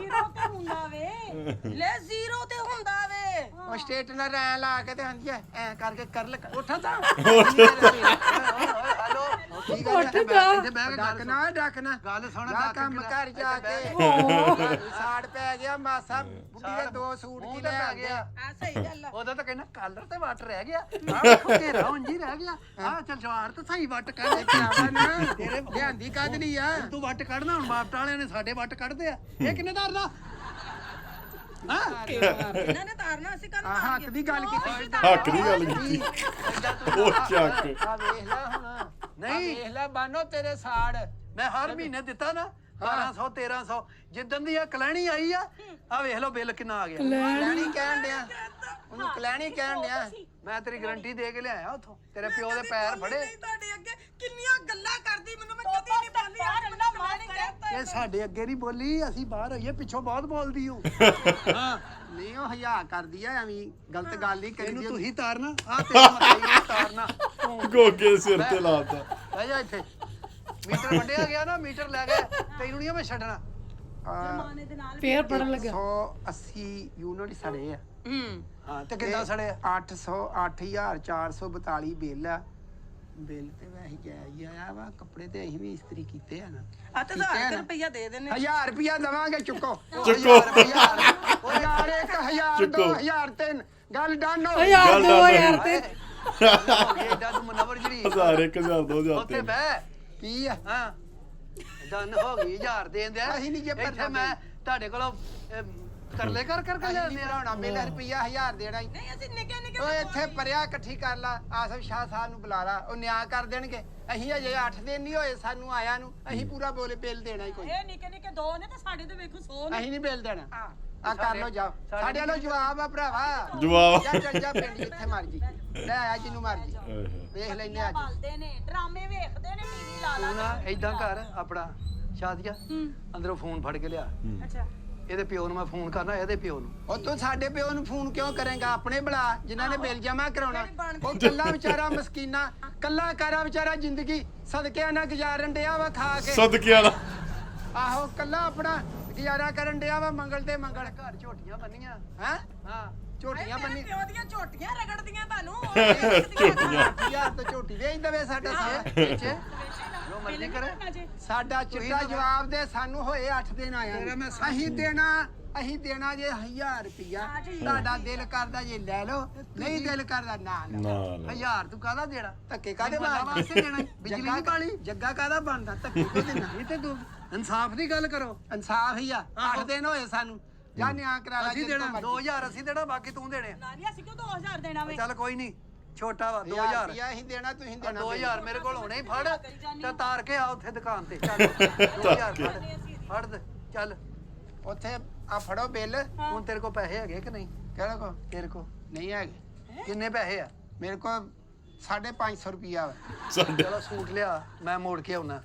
ਜ਼ੀਰੋ ਤੇ ਹੁੰਦਾ ਵੇ ਲੈ ਜ਼ੀਰੋ ਤੇ ਹੁੰਦਾ ਵੇ ਉਹ ਸਟ੍ਰੇਟਨਰ ਐ ਲਾ ਕੇ ਤੇ ਆਂਦੀ ਐ ਕਰਕੇ ਕਰ ਲੈ ਉੱਠਾ ਤਾਂ ਹਲੋ ਕੀ ਗੱਲ ਇੱਥੇ ਬਹਿ ਕੇ ਗੱਲ ਡੱਕਣਾ ਡੱਕਣਾ ਗੱਲ ਸੁਣ ਜਾ ਕੰਮ ਕਰ ਜਾ ਕੇ ਸਾੜ ਪੈ ਗਿਆ ਮਾਸਾ ਬੁੱਢੀ ਦੇ ਦੋ ਸੂਟ ਕੀ ਲੈ ਆ ਗਿਆ ਆ ਸਹੀ ਗੱਲ ਆ ਉਹਦਾ ਤਾਂ ਕਹਿੰਦਾ ਕਲਰ ਤੇ ਵੱਟ ਰਹਿ ਗਿਆ ਆਹ ਘੇਰਾ ਉਂਝ ਹੀ ਰਹਿ ਗਿਆ ਆਹ ਚਲ ਜਵਾਰ ਤੇ ਸਹੀ ਵੱਟ ਕੱਢ ਭਰਾਵਾ ਨਾ ਤੇਰੇ ਲਿਆਂਦੀ ਕੱਢ ਲਈ ਆ ਤੂੰ ਵੱਟ ਕੱਢਣਾ ਹੁਣ ਬਾਪਟਾ ਵਾਲਿਆਂ ਨੇ ਸਾਡੇ ਵੱਟ ਕੱਢਦੇ ਆ ਇਹ ਕਿੰਨੇ ਦਾਰ ਦਾ ਇਹਨਾਂ ਨੇ ਤਾਰਨਾ ਅਸੀਂ ਕੱਲ ਹੱਕ ਦੀ ਗੱਲ ਕੀਤੀ ਹੱਕ ਦੀ ਗੱਲ ਕੀਤੀ ਉਹ ਚੱਕ ਆ ਵੇਖ ਲੈ ਹੁਣ ਨਹੀਂ ਵੇਖ ਲੈ ਬਾਨੋ ਤੇਰੇ ਸਾੜ ਮੈਂ ਹਰ ਮਹੀਨੇ ਦਿੱਤਾ ਨਾ 1200 1300 ਜਿੱਦਣ ਦੀ ਇਹ ਕਲੈਣੀ ਆਈ ਆ ਵੇਖ ਲਓ ਬਿੱਲ ਕਿੰਨਾ ਆ ਗਿਆ ਕਲੈਣੀ ਕਹਿਣ ਡਿਆ ਉਹਨੂੰ ਕਲੈਣੀ ਕਹਿਣ ਡਿਆ ਮੈਂ ਤੇਰੀ ਗਾਰੰਟੀ ਦੇ ਕੇ ਲਿਆਇਆ ਉੱਥੋਂ ਤੇਰੇ ਪਿਓ ਦੇ ਪੈਰ ਫੜੇ ਤੁਹਾਡੇ ਅੱਗੇ ਕਿੰਨੀਆਂ ਗੱਲਾਂ ਕਰਦੀ ਮੈਨੂੰ ਮੈਂ ਕਦੀ ਨਹੀਂ ਬੋਲੀ ਆ ਗੱਲਾਂ ਮਾਂ ਨੇ ਕਹਿਤਾ ਇਹ ਸਾਡੇ ਅੱਗੇ ਨਹੀਂ ਬੋਲੀ ਅਸੀਂ ਬਾਹਰ ਹੋਈਏ ਪਿੱਛੋਂ ਬਹੁਤ ਬੋਲਦੀ ਹੂੰ ਹਾਂ ਨਹੀਂ ਉਹ ਹਯਾ ਕਰਦੀ ਆ ਐਵੇਂ ਗਲਤ ਗੱਲ ਹੀ ਇਹਨੂੰ ਕਰੀ ਤੁਸੀਂ ਤਾਰਨਾ ਆ ਤੇਰਾ ਮਕਾਈ ਨੂੰ ਤਾਰਨਾ ਗੋਗੇ ਸਿਰ ਤੇ ਲਾਤਾ ਬਹਿ ਜਾ ਇੱਥੇ ਮੀਟਰ ਵੱਢਿਆ ਗਿਆ ਨਾ ਮੀਟਰ ਲੈ ਗਏ ਤੈਨੂੰ ਨਹੀਂ ਮੈਂ ਛੱਡਣਾ ਜਮਾਨੇ ਦੇ ਨਾਲ ਫੇਰ ਪੜਨ ਲੱਗਾ 180 ਯੂਨਿਟ ਸੜੇ ਆ ਹਾਂ ਤੇ ਕਿੱਦਾਂ ਸੜਿਆ 8442 ਬਿੱਲ ਆ ਬਿੱਲ ਤੇ ਵੈਸੇ ਜਾਇਜ਼ ਹੀ ਆਇਆ ਵਾ ਕੱਪੜੇ ਤੇ ਅਸੀਂ ਵੀ ਇਸਤਰੀ ਕੀਤੇ ਆ ਨਾ ਆ ਤੇ 1000 ਰੁਪਇਆ ਦੇ ਦੇਣੇ 1000 ਰੁਪਇਆ ਦਵਾਂਗੇ ਚੁੱਕੋ ਚੁੱਕੋ 1000 1000 2000 3 ਗੱਲ ਡਨ ਹੋ ਗਈ ਯਾਰ 2000 ਤੇ ਏਡਾ ਤੂੰ ਮਨਵਰ ਜਿਹੜੀ 1000 1000 2000 ਉੱਥੇ ਬਹਿ ਕੀ ਆ ਹਾਂ ਡਨ ਹੋ ਗਈ 1000 ਦੇਣ ਦਿਆ ਅਸੀਂ ਨਹੀਂ ਜੇ ਇੱਥੇ ਭਰਨਾ ਮੈਂ ਤੁਹਾਡੇ ਕੋਲੋਂ ਤਰਲੇ ਕਰ ਕਰ ਕੇ ਅਸੀਂ ਲਿਆਉਂਦੇ ਨਹੀਂ ਆ ਬਣਾਉਣਾ ਬਿੱਲ ਰੁਪਈਆ 1000 ਦੇਣਾ ਹੀ ਨਹੀਂ ਅਸੀਂ ਨਿੱਕੇ ਨਿੱਕੇ ਓਏ ਇੱਥੇ ਪਰਿਆ ਇਕੱਠੀ ਕਰ ਲਾ ਆਸਫ ਸ਼ਾਹ ਸਾਹਿਬ ਨੂੰ ਬੁਲਾ ਲਾ ਉਹ ਨਿਆਂ ਕਰ ਦੇਣਗੇ ਅਸੀਂ ਅਜੇ 8 ਦਿਨ ਨਹੀਂ ਹੋਏ ਸਾਨੂੰ ਆਇਆ ਨੂੰ ਅਸੀਂ ਪੂਰਾ ਬੋਲੇ ਬਿੱਲ ਦੇਣਾ ਹੀ ਕੋਈ ਇਹ ਨਿੱਕੇ ਨਿੱਕੇ ਦੋ ਨੇ ਤੇ ਸਾਡੇ ਤੇ ਵੇਖੋ 100 ਨੇ ਅਸੀਂ ਨਹੀਂ ਬਿੱਲ ਦੇਣਾ ਆ ਕਰ ਲੋ ਜਾਓ ਸਾਡੇ ਵੱਲੋਂ ਜਵਾਬ ਆ ਭਰਾਵਾ ਜਵਾਬ। ਜਾ ਪਿੰਡ ਜਿੱਥੇ ਮਰਜੀ ਲੈ ਆ ਜਿਹਨੂੰ ਮਰਜੀ ਵੇਖ ਲੈਨੇ ਅੱਜ ਬਲਦੇ ਨੇ ਡਰਾਮੇ ਵੇਖਦੇ ਨੇ ਟੀਵੀ ਲਾ ਲਾ ਤੂੰ ਨਾ ਏਦਾਂ ਕਰ ਆਪਣਾ ਸ਼ਾਦੀਆ ਅੰਦਰੋਂ ਫੋਨ ਫੜ ਕੇ ਲਿਆ ਅੱਛਾ ਇਹਦੇ ਪਿਓ ਨੂੰ ਮੈਂ ਫੋਨ ਕਰਨਾ ਇਹਦੇ ਪਿਓ ਨੂੰ ਉਹ ਤੂੰ ਸਾਡੇ ਪਿਓ ਨੂੰ ਫੋਨ ਕਿਉਂ ਕਰੇਗਾ ਆਪਣੇ ਬੁਲਾ ਜਿਨ੍ਹਾਂ ਨੇ ਬਿੱਲ ਜਮਾ ਕਰਾਉਣਾ ਉਹ ਕੱਲਾ ਵਿਚਾਰਾ ਮਸਕੀਨਾ ਕੱਲਾ ਕਾਰਾ ਵਿਚਾਰਾ ਜ਼ਿੰਦਗੀ ਸਦਕਿਆਂ ਨਾਲ ਗੁਜ਼ਾਰਨ ਡਿਆ ਵਾ ਖਾ ਕੇ ਸਦਕਿਆਂ ਦਾ ਆਹੋ ਕੱਲਾ ਆਪਣਾ ਗੁਜ਼ਾਰਾ ਕਰਨ ਡਿਆ ਵਾ ਮੰਗਲ ਤੇ ਮੰਗਲ ਘਰ ਝੋਟੀਆਂ ਬੰਨੀਆਂ ਹੈ ਹਾਂ ਝੋਟੀਆਂ ਬੰਨੀ ਪਿਓ ਦੀਆਂ ਝੋਟੀਆਂ ਰਗੜਦੀਆਂ ਤੁਹਾਨੂੰ ਯਾਰ ਤਾਂ ਝੋਟੀ ਵੇਚ ਦਵੇ ਸਾਡਾ ਸਾਹ ਪਿੱਛੇ ਜੋ ਮਰਜ਼ੀ ਕਰੇ ਸਾਡਾ ਚਿੱਟਾ ਜਵਾਬ ਦੇ ਸਾਨੂੰ ਹੋਏ 8 ਦਿਨ ਆਇਆ ਅਸੀਂ ਦੇਣਾ ਜੇ 1000 ਰੁਪਿਆ ਤੁਹਾਡਾ ਦਿਲ ਕਰਦਾ ਜੇ ਲੈ ਲਓ ਨਹੀਂ ਦਿਲ ਕਰਦਾ ਨਾ ਲਓ ਨਾ 1000 ਤੂੰ ਕਾਹਦਾ ਦੇਣਾ ਧੱਕੇ ਕਾਦੇ ਬੰਦਾ ਵਾਸਤੇ ਦੇਣਾ ਬਿਜਲੀ ਨਹੀਂ ਪਾਣੀ ਜੱਗਾ ਕਾਦਾ ਬਣਦਾ ਧੱਕੇ ਕੋ ਦੇਣਾ ਇਹ ਤੇ ਤੂੰ ਇਨਸਾਫ ਦੀ ਗੱਲ ਕਰੋ ਇਨਸਾਫ ਹੀ ਆ 8 ਦਿਨ ਹੋਏ ਸਾਨੂੰ ਜਾਂ ਨਿਆਂ ਕਰਾ ਲਾ ਅਸੀਂ ਦੇਣਾ 2000 ਅਸੀਂ ਦੇਣਾ ਬਾਕੀ ਤੂੰ ਦੇਣੇ ਆ। ਨਾ ਨਹੀਂ ਅਸੀਂ ਕਿਉਂ 2000 ਦੇਣਾ ਵੇ ਚੱਲ ਕੋਈ ਨਹੀਂ ਛੋਟਾ ਵਾ 2000 2000 ਰੁਪਿਆ ਅਸੀਂ ਦੇਣਾ ਤੁਸੀਂ ਦੇਣਾ 2000 ਮੇਰੇ ਕੋਲ ਹੋਣੇ ਹੀ ਫੜ ਤੇ ਤਾਰ ਕੇ ਆ ਉੱਥੇ ਦੁਕਾਨ ਤੇ ਚੱਲ 2000 ਫੜ ਦੇ ਚੱਲ ਉੱਥੇ ਆ ਫੜੋ ਬਿੱਲ ਹੁਣ ਤੇਰੇ ਕੋਲ ਪੈਸੇ ਹੈਗੇ ਕਿ ਨਹੀਂ ਕਿਹੜੇ ਕੋ ਤੇਰੇ ਕੋਲ ਨਹੀਂ ਹੈਗੇ ਕਿੰਨੇ ਪੈਸੇ ਆ ਮੇਰੇ ਕੋਲ 550 ਰੁਪਿਆ ਵਾ ਚਲੋ ਸੂਟ ਲਿਆ ਮੈਂ ਮੋੜ ਕੇ ਆਉਣਾ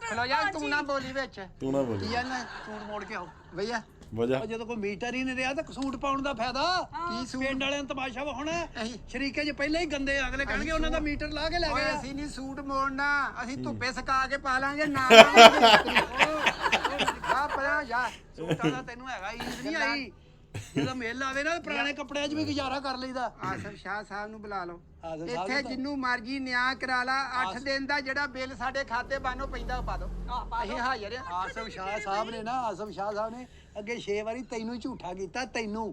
ਚਲੋ ਯਾਰ ਤੂੰ ਨਾ ਬੋਲੀ ਵਿੱਚ ਤੂੰ ਨਾ ਬੋਲੀ ਕੀ ਆ ਨਾ ਸੂਟ ਮੋੜ ਕੇ ਆਓ ਭਈਆ ਵਜਾ ਉਹ ਜਦੋਂ ਕੋਈ ਮੀਟਰ ਹੀ ਨਹੀਂ ਰਿਹਾ ਤਾਂ ਸੂਟ ਪਾਉਣ ਦਾ ਫਾਇਦਾ ਕੀ ਸੂਟ ਪਿੰਡ ਵਾਲਿਆਂ ਨੂੰ ਤਮਾਸ਼ਾ ਵਹਾਉਣਾ ਅਸੀਂ- ਸ਼ਰੀਕੇ 'ਚ ਪਹਿਲਾਂ ਹੀ ਗੰਦੇ ਅਗਲੇ ਕਹਿਣਗੇ ਉਹਨਾਂ ਦਾ ਮੀਟਰ ਲਾ ਕੇ ਲੈ ਓਏ ਗਏ ਆ। ਅਸੀਂ ਨਹੀਂ ਸੂਟ ਮੋੜਨਾ ਅਸੀਂ ਧੁੱਪੇ ਸੁਕਾ ਕੇ ਪਾ ਲਾਂਗੇ ਨਾ ਆ ਪਰਾਂ ਜਾ ਸੂਟਾਂ ਦਾ ਤੈਨੂੰ ਹੈਗਾ ਈਦ ਨਹੀਂ ਆਈ ਜਦੋਂ ਮੇਲ ਆਵੇ ਨਾ ਪੁਰਾਣੇ ਕੱਪੜਿਆਂ 'ਚ ਵੀ ਗੁਜ਼ਾਰਾ ਕਰ ਲਈਦਾ ਆਸਫ ਸ਼ਾਹ ਸਾਹਿਬ ਨੂੰ ਬੁਲਾ ਲਓ ਆਸਫ ਸਾਹਿਬ ਇੱਥੇ ਨੂੰ ਜਿੰਨੂੰ ਮਰਜੀ ਨਿਆਂ ਕਰਾ ਲਾ 8 ਦਿਨ ਦਾ ਜਿਹੜਾ ਬਿੱਲ ਸਾਡੇ ਖਾਤੇ ਬਾਨੋ ਪੈਂਦਾ ਉਹ ਪਾ ਦੋ ਅਸੀਂ ਹਾਜ਼ਰ ਆ ਆਸਫ ਸ਼ਾਹ ਸਾਹਿਬ ਨੇ ਨਾ ਆਸਫ ਸ਼ਾਹ ਸਾਹਿਬ ਨੇ ਅੱਗੇ 6 ਵਾਰੀ ਤੈਨੂੰ ਝੂਠਾ ਕੀਤਾ ਤੈਨੂੰ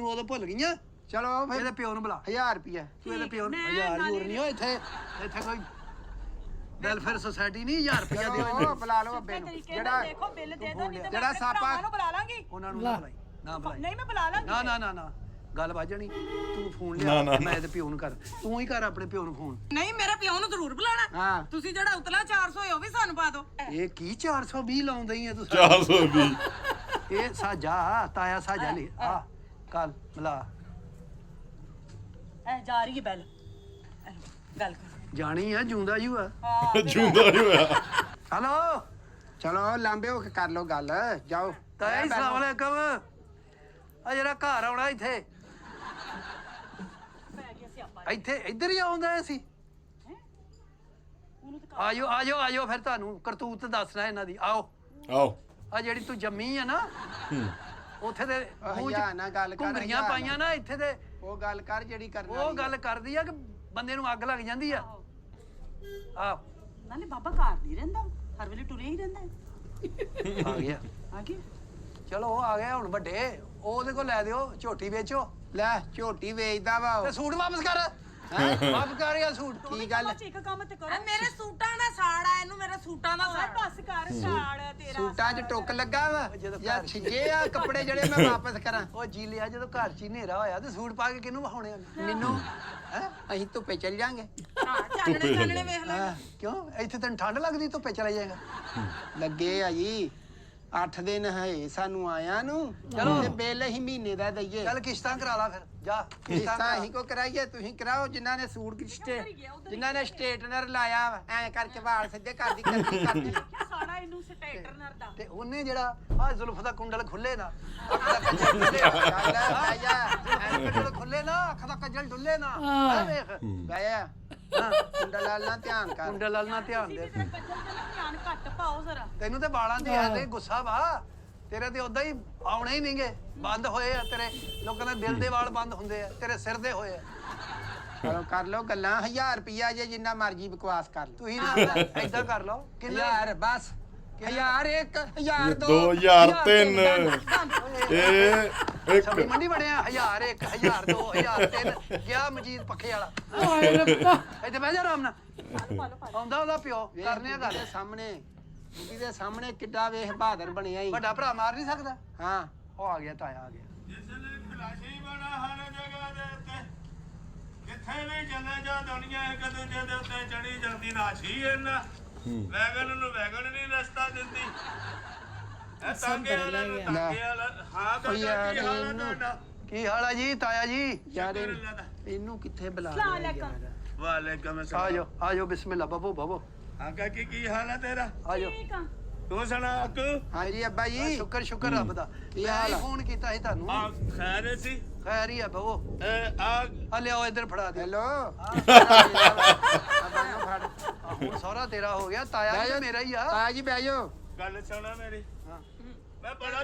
ਉਦੋਂ ਭੁੱਲ ਗਈਆਂ ਚਲੋ ਫਿਰ ਇਹਦੇ ਪਿਓ ਨੂੰ ਬੁਲਾ 1000 ਰੁਪਿਆ ਤੂੰ ਇਹਦੇ ਪਿਓ ਨੂੰ 1000 ਹੋਰ ਨਹੀਂ ਹੋ ਇੱਥੇ ਕੋਈ ਵੈਲਫੇਅਰ ਸੁਸਾਇਟੀ ਨਹੀਂ 1000 ਰੁਪਇਆ ਦਿਓ ਚਲੋ ਬੁਲਾ ਲਓ ਅੱਬੇ ਨੂੰ ਤਰੀਕੇ ਨਾਲ ਜਿਹੜਾ ਦੇਖੋ ਬਿੱਲ ਦੇ ਦਾਂਗੀ ਤੇ ਜਿਹੜਾ ਸਾਪਾ ਨੂੰ ਬੁਲਾ ਲਾਂਗੀ ਉਹਨਾਂ ਨੂੰ ਨਾ ਬੁਲਾਈ ਨਾ ਬੁਲਾਈ ਨਹੀਂ ਮੈਂ ਬੁਲਾ ਲਾਂਗੀ ਨਾ ਗੱਲ ਵਾਜਣੀ ਤੂੰ ਫੋਨ ਲਿਆ ਮੈਂ ਇਹਦੇ ਪਿਓ ਨੂੰ ਕਰ ਤੂੰ ਹੀ ਕਰ ਆਪਣੇ ਪਿਓ ਨੂੰ ਫੋਨ ਨਹੀਂ ਮੇਰੇ ਪਿਓ ਨੂੰ ਜ਼ਰੂਰ ਬੁਲਾਣਾ ਹਾਂ ਤੁਸੀਂ ਜਿਹੜਾ ਉਤਲਾ 400 ਹੈ ਉਹ ਵੀ ਸਾਨੂੰ ਪਾ ਦਿਓ ਇਹ ਕੀ 420 ਲਾਉਂਦਾ ਹੀ ਆ ਤੂੰ 420 ਇਹ ਸਾਜਾ ਤਾਇਆ ਸਾਜਾ ਲਈ ਆ ਕੱਲ ਮਿਲਾ ਐ ਜਾ ਰਹੀ ਹੈ ਬੈਲ ਗੱਲ ਕਰ ਜਾਣੀ ਆ ਜੂੰਦਾ ਜੂ ਆ ਜੂੰਦਾ ਹੀ ਹੋਇਆ ਹਲੋ ਚਲੋ ਲਾਂਬੇ ਹੋ ਕੇ ਕਰ ਲਓ ਗੱਲ ਜਾਓ ਤਾਇਆ ਜੀ ਸਲਾਮ ਅਲੈਕਮ ਆ ਜਿਹੜਾ ਘਰ ਆਉਣਾ ਇੱਥੇ ਪੈ ਗਿਆ ਸਿਆਪਾ ਇੱਥੇ ਇੱਧਰ ਹੀ ਆਉਂਦਾ ਸੀ ਉਹਨੂੰ ਤੇ ਆਜੋ ਫਿਰ ਤੁਹਾਨੂੰ ਕਰਤੂਤ ਦੱਸਣਾ ਇਹਨਾਂ ਦੀ ਆਓ ਆਓ ਆ ਜਿਹੜੀ ਤੂੰ ਜੰਮੀ ਆ ਨਾ ਉੱਥੇ ਦੇ ਮੂੰਹ ਹਯਾ ਨਾ ਗੱਲ ਕਰ ਘੁੰਗਰੀਆਂ ਹਯਾ ਪਾਈਆਂ ਨਾ ਇੱਥੇ ਦੇ ਉਹ ਗੱਲ ਕਰ ਜਿਹੜੀ ਕਰਨਾ ਉਹ ਗੱਲ ਕਰਦੀ ਆ ਕਿ ਬੰਦੇ ਨੂੰ ਅੱਗ ਲੱਗ ਜਾਂਦੀ ਆ ਆ ਨਾਲੇ ਬਾਬਾ ਘਰ ਨਹੀਂ ਰਹਿੰਦਾ ਹਰ ਵੇਲੇ ਟੁਰਿਆ ਹੀ ਰਹਿੰਦਾ ਹੈ। ਆ ਗਿਆ ਆ ਗਏ ਚਲੋ ਉਹ ਆ ਗਿਆ ਹੁਣ ਵੱਡੇ ਉਹਦੇ ਕੋਲ ਲੈ ਦਿਓ ਝੋਟੀ ਵੇਚੋ ਲੈ ਝੋਟੀ ਵੇਚਦਾ ਵਾ ਤੇ ਉਹ ਸੂਟ ਵਾਪਸ ਕਰ ਵਾਪਸ ਕਰ ਗਿਆ ਸੂਟ ਕੀ ਗੱਲ ਇੱਕ ਕੰਮ ਤੇ ਕਰੋ ਮੇਰੇ ਸੂਟਾਂ ਦਾ ਸਾੜ ਆ ਇਹਨੂੰ ਮੇਰੇ ਸੂਟਾਂ ਦਾ ਹਾਏ ਬਸ ਕਰ ਛਾੜ ਤੇਰਾ ਸੂਟਾਂ 'ਚ ਟੁੱਕ ਲੱਗਾ ਵਾ ਜਦੋਂ ਯਾ ਘਰ- ਛਿੱਜੇ ਆ ਕੱਪੜੇ ਜਿਹੜੇ ਮੈਂ ਵਾਪਸ ਕਰਾਂ ਉਹ ਜੀ ਲਿਆ ਜਦੋਂ ਘਰ 'ਚ ਹੀ ਹਨੇਰਾ ਹੋਇਆ ਤੇ ਸੂਟ ਪਾ ਕੇ ਕਿਹਨੂੰ ਵਹਾਉਣੇ ਆ ਮੈਨੂੰ ਅਸੀਂ ਧੁੱਪੇ ਚੱਲ ਜਾਾਂਗੇ ਹਾਂ ਚਾਨਣੇ ਚਾਨਣੇ ਵੇਖ ਲੈ ਕਿਉਂ ਇੱਥੇ ਤੈਨੂੰ ਠੰਡ ਲੱਗਦੀ ਧੁੱਪੇ ਚਲਾ ਜਾਏਗਾ ਲੱਗੇ ਆ ਜੀ 8 ਦਿਨ ਹੈ ਸਾਨੂੰ ਆਇਆ ਨੂੰ ਚਲੋ ਤੇ ਬਿੱਲ ਅਸੀਂ ਮਹੀਨੇ ਦਾ ਦਈਏ ਚੱਲ ਕਿਸ਼ਤਾਂ ਕਰਾ ਲਾ ਫਿਰ ਜਾ ਕਿਸ਼ਤਾਂ ਅਸੀਂ ਕੋ ਕਰਾਈਏ ਤੁਸੀਂ ਕਰਾਓ ਜਿਨ੍ਹਾਂ ਨੇ ਸੂਟ ਜਿਨ੍ਹਾਂ ਨੇ ਸਟੇਟਨਰ ਲਾਇਆ ਵਾ, ਐਂ ਕਰਕੇ ਵਾਲ ਸਿੱਧੇ ਕਰਦੀ ਕਿਆ ਸਾੜਾ ਇਹਨੂੰ ਸਟੇਟਨਰ ਦਾ ਤੇ ਉਹਨੇ ਜਿਹੜਾ ਆ ਜ਼ੁਲਫ ਦਾ ਕੁੰਡਲ ਖੁੱਲੇ ਨਾ ਅੱਖ ਦਾ ਕੱਜਲ ਡੁੱਲੇ ਕੁੰਡਲ ਖੁੱਲੇ ਨਾ ਅੱਖ ਦਾ ਕੱਜਲ ਡੁੱਲੇ ਨਾ ਆ ਵੇਖ ਬਾਇਆ ਕੁੰਡਾ ਲਾਲ ਨਾਲ ਧਿਆਨ ਕਰ ਕੁੰਡਲ ਵੱਲ ਨਾ ਧਿਆਨ ਦੇ ਤੇਰਾ ਕੱਜਲ ਤੇ ਧਿਆਨ ਘੱਟ ਪਾਓ ਜ਼ਰਾ ਤੈਨੂੰ ਤੇ ਵਾਲਾਂ ਤੇ ਐ ਤੇ ਗੁੱਸਾ ਵਾ ਤੇਰੇ ਤੇ ਉਦਾਂ ਹੀ ਆਉਣੇ ਹੀ ਨਹੀਂਗੇ ਬੰਦ ਹੋਏ ਆ ਤੇਰੇ ਲੋਕਾਂ ਦੇ ਦਿਲ ਦੇ ਵਾਲ ਬੰਦ ਹੁੰਦੇ ਆ ਤੇਰੇ ਸਿਰ ਦੇ ਹੋਏ ਆ ਚਲੋ ਕਰ ਲਓ ਗੱਲਾਂ 1000 ਰੁਪਿਆ ਜੇ ਜਿੰਨਾ ਮਰਜ਼ੀ ਬਕਵਾਸ ਕਰ ਲਓ ਤੁਸੀਂ ਏਦਾਂ ਕਰ ਲਓ ਕਿੰਨੇ 1000 ਬਸ 1001 1002 2003 ਇਹ ਸਬਜ਼ੀ ਇੱਕ ਮੰਡੀ ਬਣਿਆ 1001 1002 1003 ਗਿਆ ਮਜੀਦ ਪੱਖੇ ਵਾਲਾ ਇੱਥੇ ਬਹਿ ਜਾ ਆਰਾਮ ਨਾਲ ਆਉਂਦਾ ਉਹਦਾ ਪਿਓ ਕਰਨੇ ਆ ਗੱਲ ਦੇ ਸਾਹਮਣੇ ਬੁੱਢੀ ਦੇ ਸਾਹਮਣੇ ਕਿੱਡਾ ਵੇਖ ਬਹਾਦਰ ਬਣਿਆ ਹੀ ਵੱਡਾ ਭਰਾ ਮਾਰ ਨਹੀਂ ਸਕਦਾ। ਹਾਂ ਉਹ ਆ ਗਿਆ ਤਾਇਆ ਆ ਗਿਆ। ਜਿਸ ਨੇ ਖਲਾਸੀ ਬਣਾ ਹਰ ਜਗ੍ਹਾ ਦੇ ਉੱਤੇ ਜਿੱਥੇ ਵੀ ਚੱਲੇ ਜਾ ਦੁਨੀਆ ਇੱਕ ਦੂਜੇ ਦੇ ਉੱਤੇ ਚੜੀ ਜਾਂਦੀ ਨਾਸ਼ੀ ਇਹਨਾਂ ਵੈਗਨ ਨੂੰ ਵੈਗਨ ਨਹੀਂ ਰਸਤਾ ਦਿੰਦੀ ਇਹ ਤਾਂਗੇ ਵਾਲਾ ਨੂੰ ਤਾਂਗੇ ਵਾਲਾ ਹਾਂ ਤਾਂ ਕੀ ਹਾਲ ਹੈ ਤੁਹਾਡਾ? ਕੀ ਹਾਲ ਆ ਜੀ ਤਾਇਆ ਜੀ? ਯਾਰ ਇਹਨੂੰ ਕਿੱਥੇ ਬੁਲਾ ਲਿਆ ਯਾਰ ਵਾਲੇਕਮ ਆ ਅਸਲਾਮ ਜਾਓ ਆ ਜਾਓ ਬਿਸਮਿਲ੍ਲਾ ਬੱਬੂ ਬੱਬੂ ਹਾਂ ਕਾਕੀ ਕੀ ਹਾਲ ਹੈ ਤੇਰਾ? ਆ ਜਾਓ। ਤੂੰ ਸੁਣਾ ਅੱਕ ਹਾਂਜੀ ਅੱਬਾ ਜੀ ਸ਼ੁਕਰ ਸ਼ੁਕਰ ਰੱਬ ਦਾ। ਕੀ ਹਾਲ ਆ? ਫੋਨ ਕੀਤਾ ਸੀ ਤੁਹਾਨੂੰ। ਆ ਖੈਰ ਸੀ ਖੈਰ ਹੀ ਆ ਬੱਬੂ। ਆ ਆ ਲਿਆਓ ਇੱਧਰ ਫੜਾ ਦੇ। ਹੈਲੋ ਅੱਬਾ ਨੂੰ ਫੜ ਹੁਣ ਸਹੁਰਾ ਤੇਰਾ ਹੋ ਗਿਆ, ਤਾਇਆ ਜੀ ਮੇਰਾ ਹੀ ਆ। ਤਾਇਆ ਜੀ ਬਹਿ ਜਾਓ ਗੱਲ ਸੁਣਾ ਮੇਰੀ ਹਾਂ। ਮੈਂ ਬੜਾ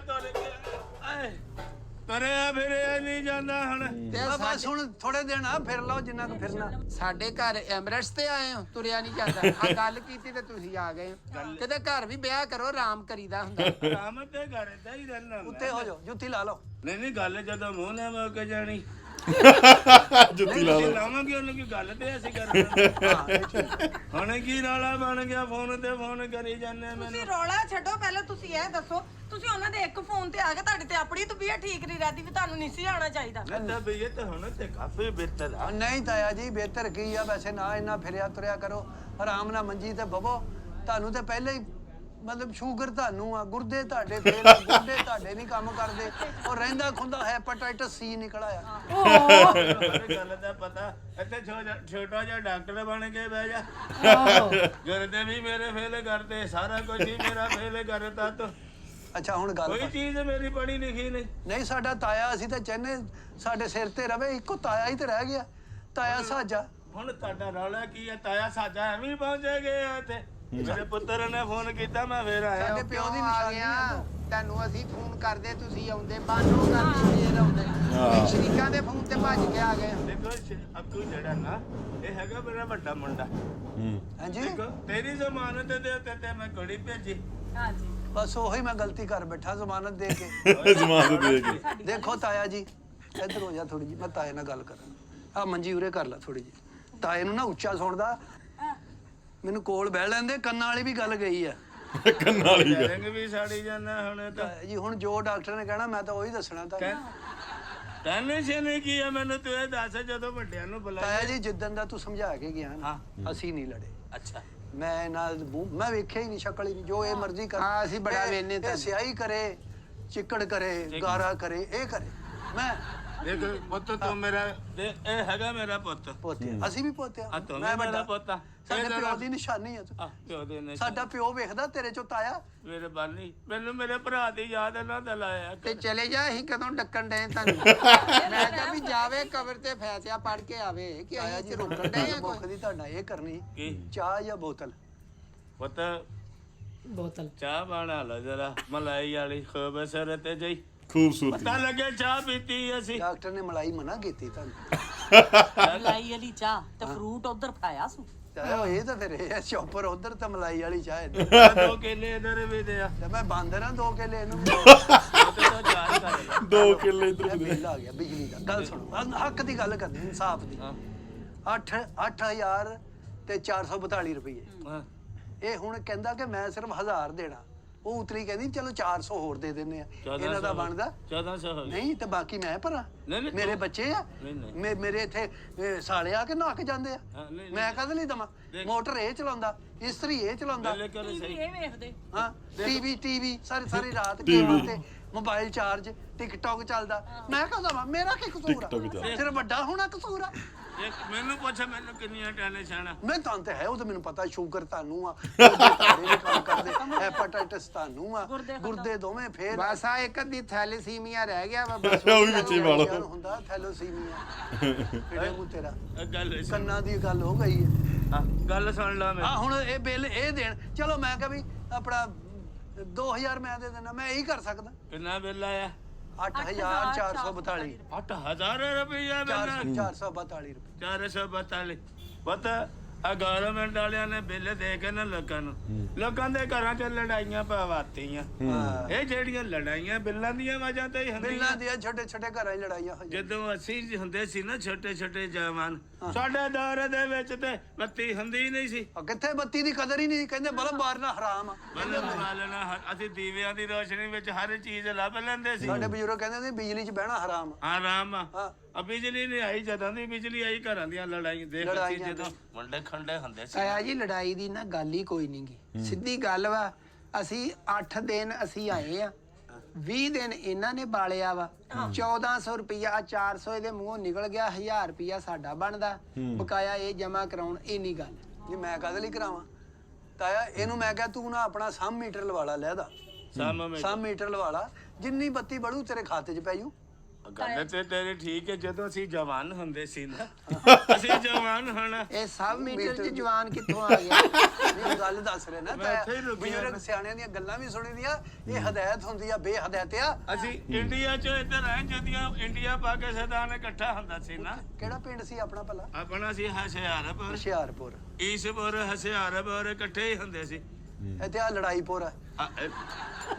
ਤੁਰਿਆ ਫਿਰਿਆ ਨਹੀਂ ਜਾਂਦਾ ਹੁਣ ਤੇ ਆ ਬਸ ਹੁਣ ਥੋੜੇ ਦਿਨ ਆ ਫਿਰ ਲਓ ਜਿੰਨਾ ਕੁ ਫਿਰਨਾ। ਸਾਡੇ ਘਰ ਐਮਰੇਟਸ ਤੇ ਆਏ ਹੋ ਤੁਰਿਆ ਨਹੀਂ ਜਾਂਦਾ ਆ ਗੱਲ ਕੀਤੀ ਤੇ ਤੁਸੀਂ ਆ ਗਏ ਹੋ। ਕਿਤੇ ਘਰ ਵੀ ਵਿਆਹ ਕਰੋ ਆਰਾਮ ਕਰੀਦਾ ਹੁੰਦਾ ਕੰਮ ਤੇ ਘਰ ਏਦਾਂ ਹੀ ਰਹਿਣਾ ਮੈਂ। ਉੱਤੇ ਹੋ ਜਾਓ, ਜੁੱਤੀ ਲਾ ਲਓ। ਨਹੀਂ ਗੱਲ ਜਦੋਂ ਮੂੰਹ ਨੇ ਮੁੱਕ ਜਾਣੀ ਜੁੱਤੀ ਲਾ ਲਓ। ਲਾਵਾਂਗੇ ਉਹਨੂੰ ਕੀ ਗੱਲ ਤੇ ਅਸੀਂ ਕਰਨਾ ਹੁਣ ਕੀ ਰੌਲਾ ਬਣ ਗਿਆ ਫੋਨ ਤੇ ਫੋਨ ਕਰੀ ਜਾਂਦੇ ਮੈਨੂੰ ਤੁਸੀਂ ਰੌਲਾ ਛੱਡੋ ਪਹਿਲਾਂ ਤੁਸੀਂ ਇਹ ਦੱਸੋ ਤੁਸੀਂ ਉਹਨਾਂ ਦੇ ਇੱਕ ਫੋਨ ਤੇ ਆ ਕੇ ਤੁਹਾਡੇ ਤੇ ਆਪਣੀ ਤਬੀਅਤ ਠੀਕ ਨਹੀਂ ਰਹਦੀ ਵੀ ਤੁਹਾਨੂੰ ਨਹੀਂ ਸੀ ਆਉਣਾ ਚਾਹੀਦਾ ਮੈਂ ਤਾਂ ਬਈ ਤੇ ਹੁਣ ਤੇ ਕਾਫੀ ਬਿਹਤਰ ਆ ਨਹੀਂ ਤਾਇਆ ਜੀ ਬਿਹਤਰ ਕੀ ਆ, ਵੈਸੇ ਨਾ ਇੰਨਾ ਫਿਰਿਆ ਤੁਰਿਆ ਕਰੋ, ਆਰਾਮ ਨਾਲ ਮੰਜੀ ਤੇ ਬਵੋ। ਤੁਹਾਨੂੰ ਤੇ ਪਹਿਲੇ ਹੀ ਮਤਲਬ ਸ਼ੂਗਰ ਤੁਹਾਨੂੰ ਆ, ਗੁਰਦੇ ਤੁਹਾਡੇ ਫੇਲ ਆ, ਗੁਰਦੇ ਤੁਹਾਡੇ ਨਹੀਂ ਕੰਮ ਕਰਦੇ, ਉਹ ਰਹਿੰਦਾ ਖੁੰਦਾ ਹੈਪੇਟਾਈਟਸ ਸੀ ਨਿਕਲ ਆਇਆ। ਗੱਲ ਦਾ ਪਤਾ ਇੱਥੇ ਛੋਟਾ ਜਿਹਾ ਡਾਕਟਰ ਬਣ ਕੇ ਬਹਿ ਜਾ ਗੁਰਦੇ ਵੀ ਮੇਰੇ ਫੇਲ ਕਰਦੇ, ਸਾਰਾ ਕੁਝ ਹੀ ਮੇਰਾ ਫੇਲ ਕਰਤਾ ਤੂੰ ਅੱਛਾ ਹੁਣ ਗੱਲ ਕੋਈ ਚੀਜ਼ ਮੇਰੀ ਪੜ੍ਹੀ ਲਿਖੀ ਨਹੀਂ ਨਹੀਂ, ਸਾਡਾ ਤਾਇਆ ਅਸੀਂ ਤਾਂ ਚਾਹੁੰਦੇ ਸਾਡੇ ਸਿਰ ਤੇ ਰਵੇ, ਇੱਕੋ ਤਾਇਆ ਹੀ ਤੇ ਰਹਿ ਗਿਆ, ਤਾਇਆ ਸਾਜਾ। ਹੁਣ ਤੁਹਾਡਾ ਰੌਲਾ ਕੀ ਹੈ? ਤਾਇਆ ਸਾਜਾ ਐਵੇਂ ਹੀ ਪਹੁੰਚੇ ਗਏ ਆ ਇੱਥੇ ਮੇਰੇ ਪੁੱਤਰ ਨੇ ਫੋਨ ਕੀਤਾ ਮੈਂ ਫੇਰ ਆਇਆ ਸਾਡੇ ਪਿਓ ਦੀ ਆ ਨਿਸ਼ਾਨੀ ਗਿਆ ਆ। ਤੁਹਾਨੂੰ ਅਸੀਂ ਫੋਨ ਕਰਦੇ ਤੁਸੀਂ ਆਉਂਦੇ ਬਾਨੋ ਕਰਦੇ ਫੇਰ ਆਉਂਦੇ ਸ਼ਰੀਕਾਂ ਦੇ ਫੋਨ ਤੇ ਭੱਜ ਕੇ ਆ ਗਏ ਦੇਖੋ ਅੱਕੂ ਜਿਹੜਾ ਨਾ ਇਹ ਹੈਗਾ ਮੇਰਾ ਵੱਡਾ ਮੁੰਡਾ ਹਾਂਜੀ ਦੇਖੋ ਤੇਰੀ ਜ਼ਮਾਨਤ ਦੇ ਉੱਤੇ ਤੇ ਮੈਂ ਕੁੜੀ ਭੇਜੀ ਹਾਂਜੀ ਬਸ ਉਹੀ ਮੈਂ ਗਲਤੀ ਕਰ ਬੈਠਾ ਜ਼ਮਾਨਤ ਦੇ ਕੇ। ਜਮਾਨਤ ਦੇ ਕੇ ਦੇਖੋ ਤਾਇਆ ਜੀ ਇੱਧਰ ਹੋ ਜਾ ਥੋੜੀ ਜੀ, ਮੈਂ ਤਾਏ ਨਾਲ ਗੱਲ ਕਰਾਂ। ਆ ਮੰਜੀ ਉਰੇ ਕਰ ਲੈ ਥੋੜੀ ਜੀ, ਤਾਏ ਨੂੰ ਨਾ ਉੱਚਾ ਸੁਣਦਾ, ਮੈਨੂੰ ਕੋਲ ਬਹਿ ਲੈਂਦੇ, ਕੰਨਾਂ ਵਾਲੀ ਵੀ ਗੱਲ ਗਈ ਆ। ਕੰਨਾਂ ਵਾਲੀ ਗੱਲ। ਰੰਗ ਵੀ ਸਾੜੀ ਜਾਂਦਾ ਹੁਣ ਤਾਂ ਤਾਇਆ ਜੀ ਹੁਣ ਜੋ ਡਾਕਟਰ ਨੇ ਕਹਿਣਾ ਮੈਂ ਤਾਂ ਉਹੀ ਦੱਸਣਾ ਤਾਂ। ਟੈਨਸ਼ਨ ਕੀ ਆ ਮੈਨੂੰ ਤੂੰ ਇਹ ਦੱਸ ਜਦੋਂ ਵੱਡਿਆਂ ਨੂੰ ਬੁਲਾਇਆ ਤਾਇਆ ਜੀ ਜਿੱਦਣ ਦਾ ਤੂੰ ਸਮਝਾ ਕੇ ਗਿਆ ਨਾ, ਅਸੀਂ ਨਹੀਂ ਲੜੇ। ਅੱਛਾ ਮੈਂ ਨਾਲ ਮੈਂ ਵੇਖਿਆ ਹੀ ਨਹੀਂ, ਸ਼ਕਲ ਹੀ ਨਹੀਂ, ਜੋ ਇਹ ਮਰਜ਼ੀ ਕਰ। ਹਾਂ, ਅਸੀਂ ਬੜਾ ਵੇਖਨੇ ਇਹ ਤਾਂ। ਸਿਆਹੀ ਕਰੇ, ਚਿੱਕੜ ਕਰੇ, ਗਾਰਾ ਕਰੇ, ਇਹ ਕਰੇ। ਮੈਂ ਦੇਖ ਪੁੱਤ ਤੂੰ ਮੇਰਾ ਇਹ ਹੈਗਾ ਮੇਰਾ ਪੁੱਤ ਪੋਤੇ, ਅਸੀਂ ਵੀ ਪੋਤੇ ਆ ਤੂੰ ਮੈਂ ਮੇਰਾ ਵੱਡਾ ਪੁੱਤ ਆ ਸਾਡੇ ਪਿਓ ਦੀ ਨਿਸ਼ਾਨੀ ਆ ਤੂੰ। ਆ ਪਿਓ ਦੇ ਨੇ ਸਾਡਾ ਪਿਓ ਵੇਖਦਾ ਤੇਰੇ ਚੋਂ ਤਾਇਆ। ਮੇਰੇ ਬਾਨੀ ਮੈਨੂੰ ਮੇਰੇ ਭਰਾ ਦੀ ਯਾਦ ਨਾ ਦਿਲਾਇਆ ਤੇ ਚਲੇ ਜਾ ਅਸੀਂ ਕਦੋਂ ਡੱਕਣ ਡਏ ਤੁਹਾਨੂੰ ਮੈਂ ਕਿਹਾ ਵੀ ਜਾਵੇ ਕਬਰ ਤੇ ਫੈਸਿਆ ਪੜ ਕੇ ਆਵੇ ਕਿ ਤਾਇਆ ਅਸੀਂ ਜੀ ਇੱਥੇ ਰੋਕਣ ਡਏ ਆ ਕੋਈ ਮੁੱਖ ਦੀ ਤੁਹਾਡਾ ਇਹ ਕਰਨੀ, ਕੀ ਚਾਹ ਜਾਂ ਬੋਤਲ? ਪੁੱਤ ਬੋਤਲ ਚਾਹ ਬਣਾ ਲਓ ਜਰਾ ਮਲਾਈ ਵਾਲੀ ਖੂਬਸੂਰਤ ਤੇ ਜਈ ਖੂਬਸੂਰਤੀ ਪਤਾ ਲੱਗੇ ਚਾਹ ਪੀਤੀ ਅਸੀਂ ਡਾਕਟਰ ਨੇ ਮਲਾਈ ਮਨਾ ਕੀਤੀ ਤੁਹਾਨੂੰ। ਮਲਾਈ ਵਾਲੀ ਚਾਹ ਤੇ ਫਰੂਟ ਉਧਰ ਫਾਇਆ ਸੂ ਤਾਇਆ ਇਹ ਤਾਂ ਫਿਰ ਇਹ ਚੌਪਰ ਉਧਰ ਤੇ ਮਲਾਈ ਵਾਲੀ ਚਾਹ ਹੈ। ਦੋ ਕੇਲੇ ਇਧਰ ਵੀ ਦੇ ਆ ਤੇ ਮੈਂ ਬਾਂਦਰ ਆ 2 ਕਿੱਲੇ ਇਹਨੂੰ ਵੀ। ਉਹ ਤੇ ਤਾਂ ਚਾਹ ਕਰ ਲੈ 2 ਕਿੱਲੇ ਇਧਰ ਇਹ ਬਿੱਲ ਆ ਗਿਆ ਬਿਜਲੀ ਦਾ। ਗੱਲ ਸੁਣੋ, ਹੱਕ ਦੀ ਗੱਲ ਕਰਨੀ, ਇਨਸਾਫ ਦੀ। 8000 ਤੇ 442 ਰੁਪਏ। ਹਾਂ ਇਹ ਹੁਣ ਕਹਿੰਦਾ ਕਿ ਮੈਂ ਸਿਰਫ 1000 ਦੇਣਾ, ਉਹ ਉਤਰੀ ਕਹਿੰਦੀ ਚਲੋ 400 ਹੋਰ ਦੇ ਦਿੰਨੇ ਆ, ਇਹਨਾਂ ਦਾ ਬਣਦਾ 1400 ਹੋ ਗਿਆ ਨਹੀਂ ਤੇ ਬਾਕੀ ਮੈਂ ਭਰਾਂ। ਨਹੀਂ, ਨਹੀਂ, ਮੇਰੇ ਬੱਚੇ ਆ, ਨਹੀਂ, ਨਹੀਂ। ਮੇਰੇ ਇੱਥੇ ਸਾਲੇ ਆ ਕੇ ਨਹਾ ਕੇ ਜਾਂਦੇ ਆ, ਹਾਂ, ਨਹੀਂ, ਮੈਂ ਕਦ ਲਈ ਦਵਾਂ? ਮੋਟਰ ਇਹ ਚਲਾਉਂਦਾ, ਇਸਤਰੀ ਇਹ ਚਲਾਉਂਦਾ, ਲੇਕਿਨ ਸਹੀ ਇਹ ਵੇਖਦੇ ਹਾਂ ਟੀਵੀ ਸਾਰੀ ਰਾਤ ਗੇਮਾਂ ਤੇ, ਮੋਬਾਈਲ ਚਾਰਜ, ਟਿਕਟੌਕ ਚੱਲਦਾ, ਮੈਂ ਕਦ ਦਵਾਂ? ਮੇਰਾ ਕੀ ਕਸੂਰ ਟਿਕਟੌਕ ਆ? ਚੱਲਦਾ। ਤੇਰਾ ਵੱਡਾ ਹੋਣਾ ਕਸੂਰ ਆ? ਇੱਕ ਮੈਨੂੰ ਪੁੱਛ ਮੈਨੂੰ ਕਿੰਨੀਆਂ ਟੈਨਸ਼ਨ ਆ ਮੈਂ ਤਾਂ ਤੇ ਹੈ, ਉਹ ਤਾਂ ਮੈਨੂੰ ਪਤਾ, ਸ਼ੂਗਰ ਤੁਹਾਨੂੰ ਆ, ਤੁਹਾਡੇ ਵੀ ਕੰਮ ਕਰਦੇ, ਹੈਪੇਟਾਈਟਸ ਤੁਹਾਨੂੰ ਆ, ਗੁਰਦੇ ਦੋਵੇਂ ਫੇਰ ਬਸ ਆ ਇੱਕ ਅੱਧੀ ਥੈਲੇਸੀਮੀਆ ਰਹਿ ਗਿਆ ਵਾ ਬਸ ਉਹ ਵੀ ਵਿੱਚ ਹੀ ਵਾਲੋ ਯਾਰ ਹੁੰਦਾ ਥੈਲੋਸੀਮੀਆ ਕਿਹੜੇ ਮੂੰਹ ਤੇਰਾ ਇਹ ਗੱਲ ਸੁਣ। ਕੰਨਾਂ ਦੀ ਗੱਲ ਹੋ ਗਈ ਹੈ। ਹਾਂ, ਗੱਲ ਸੁਣ ਲਾ ਮੈਂ ਆ ਹੁਣ ਇਹ ਬਿੱਲ ਇਹ ਦੇਣ, ਚਲੋ ਮੈਂ ਕਿਹਾ ਵੀ ਆਪਣਾ 2000 ਮੈਂ ਦੇ ਦੇਣਾ, ਮੈਂ ਇਹੀ ਕਰ ਸਕਦਾ। ਕਿੰਨਾ ਬਿੱਲ ਆਇਆ 8442 8000 ਰੁਪਇਆ ਬਿੱਲ 442 ਰੁਪਏ। 442 ਪੁੱਤ ਆ ਗਵਰਨਮੈਂਟ ਵਾਲਿਆਂ ਨੇ ਬਿੱਲ ਦੇ ਕੇ ਨਾ ਲੋਕਾਂ ਦੇ ਘਰਾਂ 'ਚ ਲੜਾਈਆਂ ਪਵਾਤੀਆਂ। ਇਹ ਜਿਹੜੀਆਂ ਲੜਾਈਆਂ ਬਿੱਲਾਂ ਦੀਆਂ ਵਜ੍ਹਾ ਤੇ ਹੀ ਹੁੰਦੀਆਂ। ਬਿੱਲਾਂ ਦੀਆਂ ਛੋਟੇ ਛੋਟੇ ਘਰਾਂ 'ਚ ਲੜਾਈਆਂ ਹੋਈਆਂ। ਜਦੋਂ ਅਸੀਂ ਹੁੰਦੇ ਸੀ ਨਾ ਛੋਟੇ ਛੋਟੇ ਜਵਾਨ, ਸਾਡੇ ਦੌਰ ਦੇ ਵਿੱਚ ਤੇ ਬੱਤੀ ਹੁੰਦੀ ਨਹੀਂ ਸੀ। ਕਿੱਥੇ ਬੱਤੀ ਦੀ ਕਦਰ ਹੀ ਨਹੀਂ, ਕਹਿੰਦੇ ਬਲਬ ਮਾਰਨਾ ਹਰਾਮ ਆ। ਬਲਬ ਬਾਲਣਾ ਅਸੀਂ ਦੀਵਿਆਂ ਦੀ ਰੋਸ਼ਨੀ ਵਿੱਚ ਹਰ ਚੀਜ਼ ਲੱਭ ਲੈਂਦੇ ਸੀ। ਸਾਡੇ ਬਜ਼ੁਰਗ ਕਹਿੰਦੇ ਨੇ ਬਿਜਲੀ 'ਚ ਬਹਿਣਾ ਹਰਾਮ ਆ। ਆਰਾਮ ਆ ਬਿਜਲੀ ਨਹੀਂ ਆਈ, ਜਦੋਂ ਦੀ ਬਿਜਲੀ ਆਈ ਘਰਾਂ ਦੀਆਂ ਲੜਾਈ ਦੇਖ ਅਸੀਂ ਜਦੋਂ ਵੰਡੇ ਖੰਡੇ ਹੁੰਦੇ ਸੀ। ਤਾਇਆ ਜੀ ਲੜਾਈ ਦੀ ਨਾ ਗੱਲ ਹੀ ਕੋਈ ਨਹੀਂ ਗੀ, ਸਿੱਧੀ ਗੱਲ ਵਾ। ਅਸੀਂ 8 ਦਿਨ ਅਸੀਂ ਆਏ ਆ, 20 ਦਿਨ ਇਹਨਾਂ ਨੇ ਬਾਲਿਆ ਵਾ। 1400 ਰੁਪਇਆ 400 ਇਹਦੇ ਮੂੰਹੋਂ ਨਿਕਲ ਗਿਆ, 1000 ਰੁਪਇਆ ਸਾਡਾ ਬਣਦਾ, ਬਕਾਇਆ ਇਹ ਜਮਾ ਕਰਾਉਣ। ਇੰਨੀ ਗੱਲ ਜੀ ਮੈਂ ਕਾਹਦੇ ਲਈ ਕਰਾਵਾਂ ਤਾਇਆ? ਇਹਨੂੰ ਮੈਂ ਕਿਹਾ ਤੂੰ ਨਾ ਆਪਣਾ ਸਮ ਮੀਟਰ ਲਵਾ ਲਾ ਲੈਦਾ, ਸਮ ਮੀਟਰ ਲਵਾ ਲਾ, ਜਿੰਨੀ ਬੱਤੀ ਬੜੂ ਤੇਰੇ ਖਾਤੇ 'ਚ ਪੈ ਜੂ। ਗੱਲ ਤੇ ਤੇਰੀ ਠੀਕ ਹੈ, ਜਦੋਂ ਅਸੀਂ ਜਵਾਨ ਹੁੰਦੇ ਸੀ ਨਾ ਅਸੀਂ ਜਵਾਨ ਹੋਣਾ। ਇਹ ਸਭ ਮੀਟਰ 'ਚ ਜਵਾਨ ਕਿੱਥੋਂ ਆ ਗਿਆ? ਇਹ ਗੱਲ ਦੱਸ ਰਹੇ ਨਾ ਤਾਇਆ, ਬਜ਼ੁਰਗ ਸਿਆਣਿਆਂ ਦੀਆਂ ਗੱਲਾਂ ਵੀ ਸੁਣੀ ਦੀਆਂ। ਇਹ ਹਦਾਇਤ ਹੁੰਦੀ ਆ, ਬੇਹਦਾਇਤ ਆ। ਅਸੀਂ ਇੰਡੀਆ 'ਚ ਇੱਧਰ ਆਏ ਜਦੀਆਂ ਇੰਡੀਆ ਪਾਕਿਸਤਾਨ ਇਕੱਠਾ ਹੁੰਦਾ ਸੀ ਨਾ। ਕਿਹੜਾ ਪਿੰਡ ਸੀ ਆਪਣਾ ਭਲਾ? ਆਪਣਾ ਸੀ ਹੁਸ਼ਿਆਰਪੁਰ, ਹੁਸ਼ਿਆਰਪੁਰ, ਈਸਪੁਰ, ਹੁਸ਼ਿਆਰਪੁਰ ਇਕੱਠੇ ਹੀ ਹੁੰਦੇ ਸੀ। ਇੱਥੇ ਆ ਲੜਾਈਪੁਰ ਆ।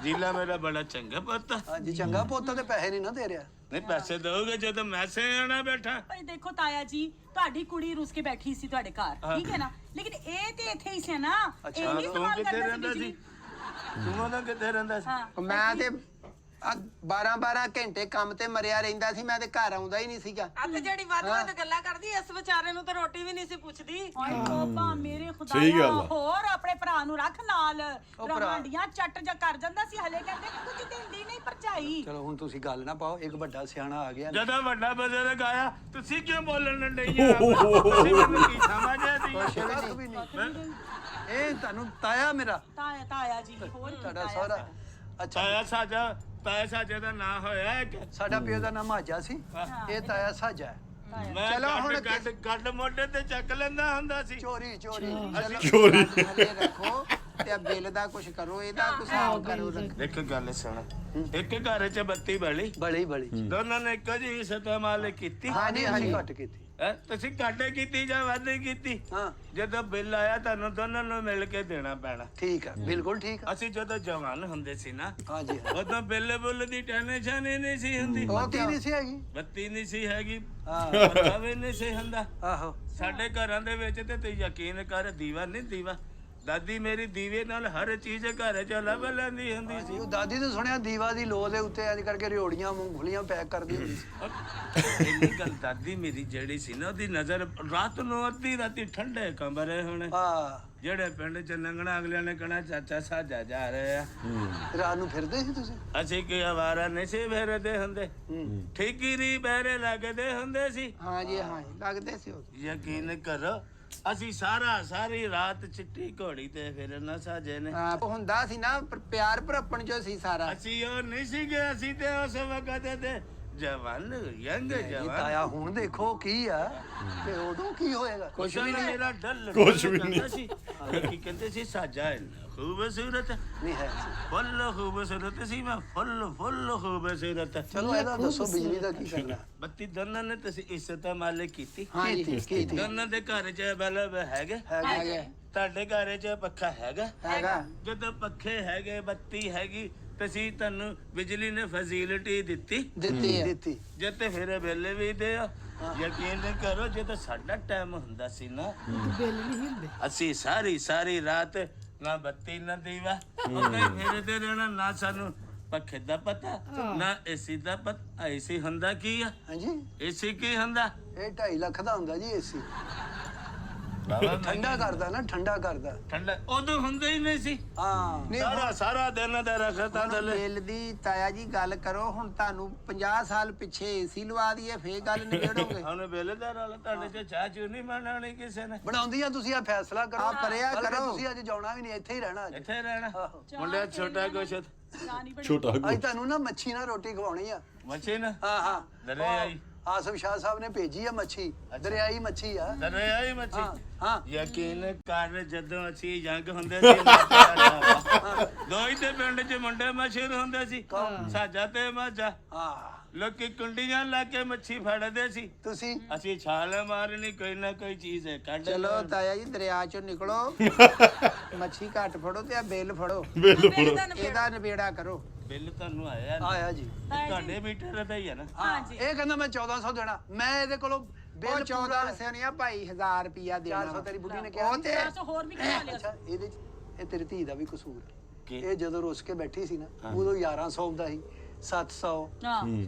ਜ਼ਿਲ੍ਹਾ ਮੇਰਾ ਬੜਾ ਚੰਗਾ ਪੁੱਤ। ਹਾਂਜੀ ਚੰਗਾ ਪੁੱਤ, ਤੇ ਪੈਸੇ ਨਹੀਂ ਨਾ ਦੇ ਰਿਹਾ। ਨਹੀਂ ਪੈਸੇ ਦੋਗੇ ਜਦੋਂ ਮੈਂ ਆਣਾ ਬੈਠਾ। ਭਾਈ ਦੇਖੋ ਤਾਇਆ ਜੀ, ਤੁਹਾਡੀ ਕੁੜੀ ਰੁੱਸ ਕੇ ਬੈਠੀ ਸੀ ਤੁਹਾਡੇ ਘਰ, ਠੀਕ ਹੈ ਨਾ, ਲੇਕਿਨ ਇਹ ਤੇ ਇੱਥੇ ਹੀ ਸੀ ਨਾ। ਇਹ ਨਹੀਂ ਤੂੰ ਸਵਾਲ ਕਿੱਥੇ ਕਰਦਾ ਰਹਿੰਦਾ ਸੀ ਸੀ? ਤੂੰ ਉਹਦਾ ਕਿੱਥੇ ਰਹਿੰਦਾ ਸੀ? ਮੈਂ ਤੇ 12-12 ਘੰਟੇ ਕੰਮ ਤੇ ਮਰਿਆ ਰਹਿੰਦਾ ਸੀ, ਮੈਂ ਤੇ ਘਰ ਆਉਂਦਾ ਹੀ ਨਹੀਂ ਸੀਗਾ। ਤੇ ਜਿਹੜੀ ਵੱਧ ਵੱਧ ਗੱਲਾਂ ਕਰਦੀ, ਇਸ ਵਿਚਾਰੇ ਨੂੰ ਤਾਂ ਰੋਟੀ ਵੀ ਨਹੀਂ ਸੀ ਪੁੱਛਦੀ। ਓਏ ਕੋਪਾ ਮੇਰੇ ਸਹੀ ਗੱਲ ਖੁਦਾਇਆ, ਆ। ਹੋਰ ਆਪਣੇ ਭਰਾ ਨੂੰ ਰੱਖ ਨਾਲ। ਰਵਾਂਡੀਆਂ ਚੱਟ ਜਾ ਕਰ ਜਾਂਦਾ ਸੀ, ਹਲੇ ਕਹਿੰਦੇ ਕੁਝ ਦਿੰਦੀ ਨਹੀਂ ਭਰਜਾਈ। ਚਲੋ ਹੁਣ ਤੁਸੀਂ ਗੱਲ ਨਾ ਪਾਓ, ਇੱਕ ਵੱਡਾ ਸਿਆਣਾ ਆ ਗਿਆ। ਜਦੋਂ ਵੱਡਾ ਬਜ਼ੁਰਗ ਆਇਆ, ਤੁਸੀਂ ਕਿਉਂ ਬੋਲਣ ਡਈਆਂ? ਤੁਸੀਂ ਮੈਨੂੰ ਕੀ ਸਮਝਿਆ ਕੱਖ ਵੀ ਨਹੀਂ। ਇਹ ਤੁਹਾਨੂੰ ਤਾਇਆ ਮੇਰਾ, ਤਾਇਆ ਜੀ, ਹੋਰ ਕੀ ਤੁਹਾਡਾ ਤਾਇਆ ਸਹੁਰਾ। ਸਾਡਾ। ਅੱਛਾ ਤਾਇਆ ਸਾਜਾ ਦਾ ਨਾਂ ਹੋਇਆ ਇੱਕ। ਸਾਡਾ ਪਿਓ ਦਾ ਨਾਮ ਮਾਝਾ ਸੀ, ਇਹ ਤਾਇਆ ਸਾਜਾ ਹੈ। ਮੈਂ ਚਲੋ ਹੁਣ ਗੱਡ ਮੋਢੇ ਤੇ ਚੱਕ ਲੈਂਦਾ ਹੁੰਦਾ ਸੀ। ਚੋਰੀ ਚੋਰੀ ਰੱਖੋ ਤੇ ਬਿੱਲ ਦਾ ਕੁਝ ਕਰੋ, ਇਹਦਾ ਕੁਝ ਕਰੋ। ਇੱਕ ਗੱਲ ਸੁਣ, ਇੱਕ ਘਰ 'ਚ ਬੱਤੀ ਬਲੀ, ਬੜੀ ਦੋਨਾਂ ਨੇ ਇੱਕੋ ਜਿਹੀ ਇਸਤੇਮਾਲ ਕੀਤੀ। ਹਾਂਜੀ ਘੱਟ ਕੀਤੀ। ਤੁਸੀਂ ਘੱਟ ਕੀਤੀ ਜਾਂ ਵੱਧ ਕੀਤੀ? ਹਾਂ ਜਦੋਂ ਬਿੱਲ ਆਇਆ ਤੁਹਾਨੂੰ ਦੋਨਾਂ ਨੂੰ ਮਿਲ ਕੇ ਦੇਣਾ ਪੈਣਾ। ਠੀਕ ਹੈ, ਬਿਲਕੁਲ ਠੀਕ ਆ। ਅਸੀਂ ਜਦੋਂ ਜਵਾਨ ਹੁੰਦੇ ਸੀ ਨਾ, ਹਾਂਜੀ ਉਦੋਂ ਬਿੱਲ ਬੁੱਲ ਦੀ ਟੈਨਸ਼ਨ ਹੀ ਨਹੀਂ ਸੀ ਹੁੰਦੀ। ਬੱਤੀ ਨਹੀਂ ਸੀ ਹੈਗੀ। ਬੱਤੀ ਨਹੀਂ ਸੀ ਹੈਗੀ, ਹਾਂ ਪਤਾ ਵੀ ਨਹੀਂ ਸੀ ਹੁੰਦਾ। ਆਹੋ ਸਾਡੇ ਘਰਾਂ ਦੇ ਵਿੱਚ ਤੇ ਤੂੰ ਯਕੀਨ ਕਰ, ਦੀਵਾ ਨਹੀਂ ਦੀਵਾ, ਦਾਦੀ ਮੇਰੀ ਦੀਵੇ ਨਾਲ ਹਰ ਚੀਜ਼ ਘਰ 'ਚ ਲੱਭ ਲੈਂਦੀ ਹੁੰਦੀ ਸੀ। ਉਹ ਦਾਦੀ ਨੇ ਸੁਣਿਆ ਦੀਵਾ ਦੀ ਲੋ ਦੇ ਉੱਤੇ ਇੰਜ ਕਰਕੇ ਰਿਓੜੀਆਂ ਮੂੰਗਫਲੀਆਂ ਪੈਕ ਕਰਦੀ ਹੁੰਦੀ ਸੀ। ਇੰਨੀ ਗੱਲ ਦਾਦੀ ਮੇਰੀ ਜਿਹੜੀ ਸੀ ਨਾ, ਉਹਦੀ ਨਜ਼ਰ ਰਾਤ ਨੂੰ ਅੱਧੀ ਰਾਤੀ ਠੰਡੇ ਕਮਰੇ ਹੋਣੇ, ਹਾਂ ਜਿਹੜੇ ਪਿੰਡ 'ਚ ਲੰਘਣਾ ਅਗਲਿਆਂ ਨੇ ਕਹਿਣਾ ਚਾਚਾ ਸਾਜਾ ਜਾ ਰਹੇ ਆ। ਰਾਤ ਨੂੰ ਫਿਰਦੇ ਸੀ ਤੁਸੀਂ? ਅਸੀਂ ਕੀ ਆਵਾਰਾ ਨਹੀਂ ਸੀ ਫਿਰਦੇ ਹੁੰਦੇ, ਠੀਕਰੀ ਬਹਿਰੇ ਲੱਗਦੇ ਹੁੰਦੇ ਸੀ। ਹਾਂਜੀ ਲੱਗਦੇ ਸੀ। ਯਕੀਨ ਕਰੋ, ਅਸੀਂ ਸਾਰੀ ਰਾਤ ਚਿੱਟੀ ਘੋੜੀ ਤੇ ਫਿਰਨਾ ਸਾਜੇ ਨੇ। ਹੁੰਦਾ ਸੀ ਨਾ, ਪਿਆਰ ਭਰਪਣ ਜੋ ਸੀ ਸਾਰਾ। ਅਸੀਂ ਉਹ ਨਹੀਂ ਸੀਗੇ, ਅਸੀਂ ਤੇ ਉਸ ਵਕਤ ਤੇ ਜਵਾਨ ਯੰਗ ਇਹ ਜਵਾਨ। ਤਾਇਆ ਹੁਣ ਦੇਖੋ ਕੀ ਆ ਤੇ ਉਦੋਂ ਕੀ ਹੋਏਗਾ। ਕੁਛ ਵੀ ਨਹੀਂ, ਮੇਰਾ ਕੁਛ ਵੀ ਨਹੀਂ ਸੀ। ਕੀ ਕਹਿੰਦੇ ਸੀ ਸਾਜਾ ਖੂਬਸੂਰਤ ਨਹੀਂ ਹੈ। ਫੁੱਲ ਖੂਬਸੂਰਤ ਸੀ, ਮੈਂ ਫੁੱਲ ਖੂਬਸੂਰਤ। ਚਲੋ ਇਹਦਾ ਦੱਸੋ ਬਿਜਲੀ ਦਾ ਕੀ ਕਰਨਾ? ਬੱਤੀ ਦੋਨਾਂ ਨੇ ਤੁਸੀਂ ਇਸਤੇਮਾਲ ਕੀਤੀ? ਕੀਤੀ ਦੋਨਾਂ ਦੇ ਘਰ 'ਚ ਬਲਬ ਹੈਗੇ? ਤੁਹਾਡੇ ਘਰ 'ਚ ਪੱਖਾ ਹੈਗਾ? ਜਦੋਂ ਪੱਖੇ ਹੈਗੇ, ਬੱਤੀ ਹੈਗੀ, ਤੁਸੀਂ ਤੁਹਾਨੂੰ ਬਿਜਲੀ ਨੇ ਫੈਸਿਲਿਟੀ ਦਿੱਤੀ ਜੇ ਤੇ ਫਿਰ ਬਿੱਲ ਵੀ ਦਿਓ। ਯਕੀਨ ਕਰੋ, ਜਦੋਂ ਸਾਡਾ ਟਾਈਮ ਹੁੰਦਾ ਸੀ ਨਾ, ਬਿੱਲ ਨਹੀਂ ਹੁੰਦੇ, ਅਸੀਂ ਸਾਰੀ ਰਾਤ ਨਾ ਬੱਤੀ ਨਾ ਦੀਵਾ ਉਹਦੇ ਫਿਰਦੇ ਰਹਿਣਾ, ਨਾ ਸਾਨੂੰ ਪੱਖੇ ਦਾ ਪਤਾ ਨਾ ਏਸੀ ਦਾ ਪਤਾ। ਏਸੀ ਹੁੰਦਾ ਕੀ ਆ? ਹਾਂਜੀ ਏਸੀ ਕੀ ਹੁੰਦਾ? ਇਹ 2.5 ਲੱਖ ਦਾ ਹੁੰਦਾ ਜੀ ਏਸੀ। ਠੰਡਾ ਕਰਦਾ ਨਾ, ਠੰਡਾ ਉਦੋਂ ਹੁੰਦਾ ਹੀ ਨਹੀਂ ਸੀ। ਹਾਂ ਸਾਰਾ ਦਿਨ ਦਾ ਰੱਖਤਾ ਥੱਲੇ। ਬਿੱਲ ਦੀ ਤਾਇਆ ਜੀ ਗੱਲ ਕਰੋ, ਹੁਣ ਤੁਹਾਨੂੰ 50 ਸਾਲ ਪਿੱਛੇ ਏਸੀ ਲਵਾ ਦਈਏ, ਫੇਰ ਗੱਲ ਨਿਬੇੜੋਗੇ। ਹੁਣ ਬਿੱਲ ਦਾ ਰੌਲਾ, ਤੁਹਾਡੇ 'ਚ ਚਾਹ ਚੂ ਨਹੀਂ ਬਣਾਉਣੀ ਕਿਸੇ ਨੇ। ਬਣਾਉਂਦੀਆਂ ਤੁਸੀਂ ਆ ਫੈਸਲਾ ਕਰੋ। ਪਰਿਆ ਬਲਕਿ ਕਰੋ। ਤੁਸੀਂ ਅੱਜ ਜਾਣਾ ਵੀ ਨਹੀਂ, ਇੱਥੇ ਹੀ ਰਹਿਣਾ ਅੱਜ। ਇੱਥੇ ਰਹਿਣਾ। ਆਹੋ। ਮੁੰਡਾ ਛੋਟਾ ਕੁਛ ਛੋਟਾ ਅੱਜ ਤੁਹਾਨੂੰ ਨਾ ਮੱਛੀ ਨਾਲ ਰੋਟੀ ਖਵਾਉਣੀ ਆ। ਮੱਛੀ ਨਾ ਹਾਂ ਦਰਿਆਈ। ਆਸਫ ਸ਼ਾਹ ਸਾਹਿਬ ਨੇ ਭੇਜੀ ਆ ਮੱਛੀ, ਦਰਿਆਈ ਮੱਛੀ ਆ। ਦਰਿਆਈ ਮੱਛੀ। ਹਾਂ ਯਕੀਨ ਕਰ, ਜਦੋਂ ਅਸੀਂ ਯੰਗ ਹੁੰਦੇ ਸੀ ਦੋ ਹੀ ਤੇ ਪਿੰਡ 'ਚ ਮੁੰਡੇ ਮਸ਼ਹੂਰ ਹੁੰਦੇ ਸੀ, ਸਾਜਾ ਤੇ ਮਾਝਾ। ਹਾਂ ਲੋਕੀ ਕੁੰਡੀਆਂ ਲਾ ਕੇ ਮੱਛੀ ਫੜਦੇ ਸੀ, ਤੁਸੀਂ ਅਸੀਂ ਛਾਲ ਮਾਰਨੀ, ਕੋਈ ਨਾ ਕੋਈ ਚੀਜ਼ ਹੈ ਕੱਢ ਚਲੋ ਤਾਇਆ ਜੀ ਦਰਿਆ ਚੋਂ ਨਿਕਲੋ ਮੱਛੀ ਘੱਟ ਫੜੋ ਤੇ ਆ ਬਿੱਲ ਫੜੋ ਇਹਦਾ ਨਿਬੇੜਾ ਕਰੋ। ਬਿੱਲ ਤੁਹਾਨੂੰ ਆਇਆ ਆਇਆ ਜੀ। ਤੁਹਾਡੇ ਮੀਟਰ ਦਾ ਹੀ ਹੈ ਨਾ? ਹਾਂਜੀ ਇਹ ਕਹਿੰਦਾ ਮੈਂ 1400 ਦੇਣਾ, ਮੈਂ ਇਹਦੇ ਕੋਲੋਂ ਉਹ ਬਿੱਲ 1400 ਨਹੀਂ ਆ ਭਾਈ 1000 ਰੁਪਿਆ ਦੇਣਾ 400 ਤੇਰੀ ਬੁੱਢੀ ਨੇ ਕਿਹਾ ਉਹ ਤੇ 400 ਹੋਰ ਵੀ ਕਢਾ ਲਿਆ। ਅੱਛਾ ਇਹਦੇ ਚ ਇਹ ਤੇਰੀ ਧੀ ਦਾ ਵੀ ਕਸੂਰ ਕੀ? ਇਹ ਜਦੋਂ ਰੁੱਸ ਕੇ ਬੈਠੀ ਸੀ ਨਾ ਉਦੋਂ 1100 ਦਾ ਸੀ, 700 ਹਾਂ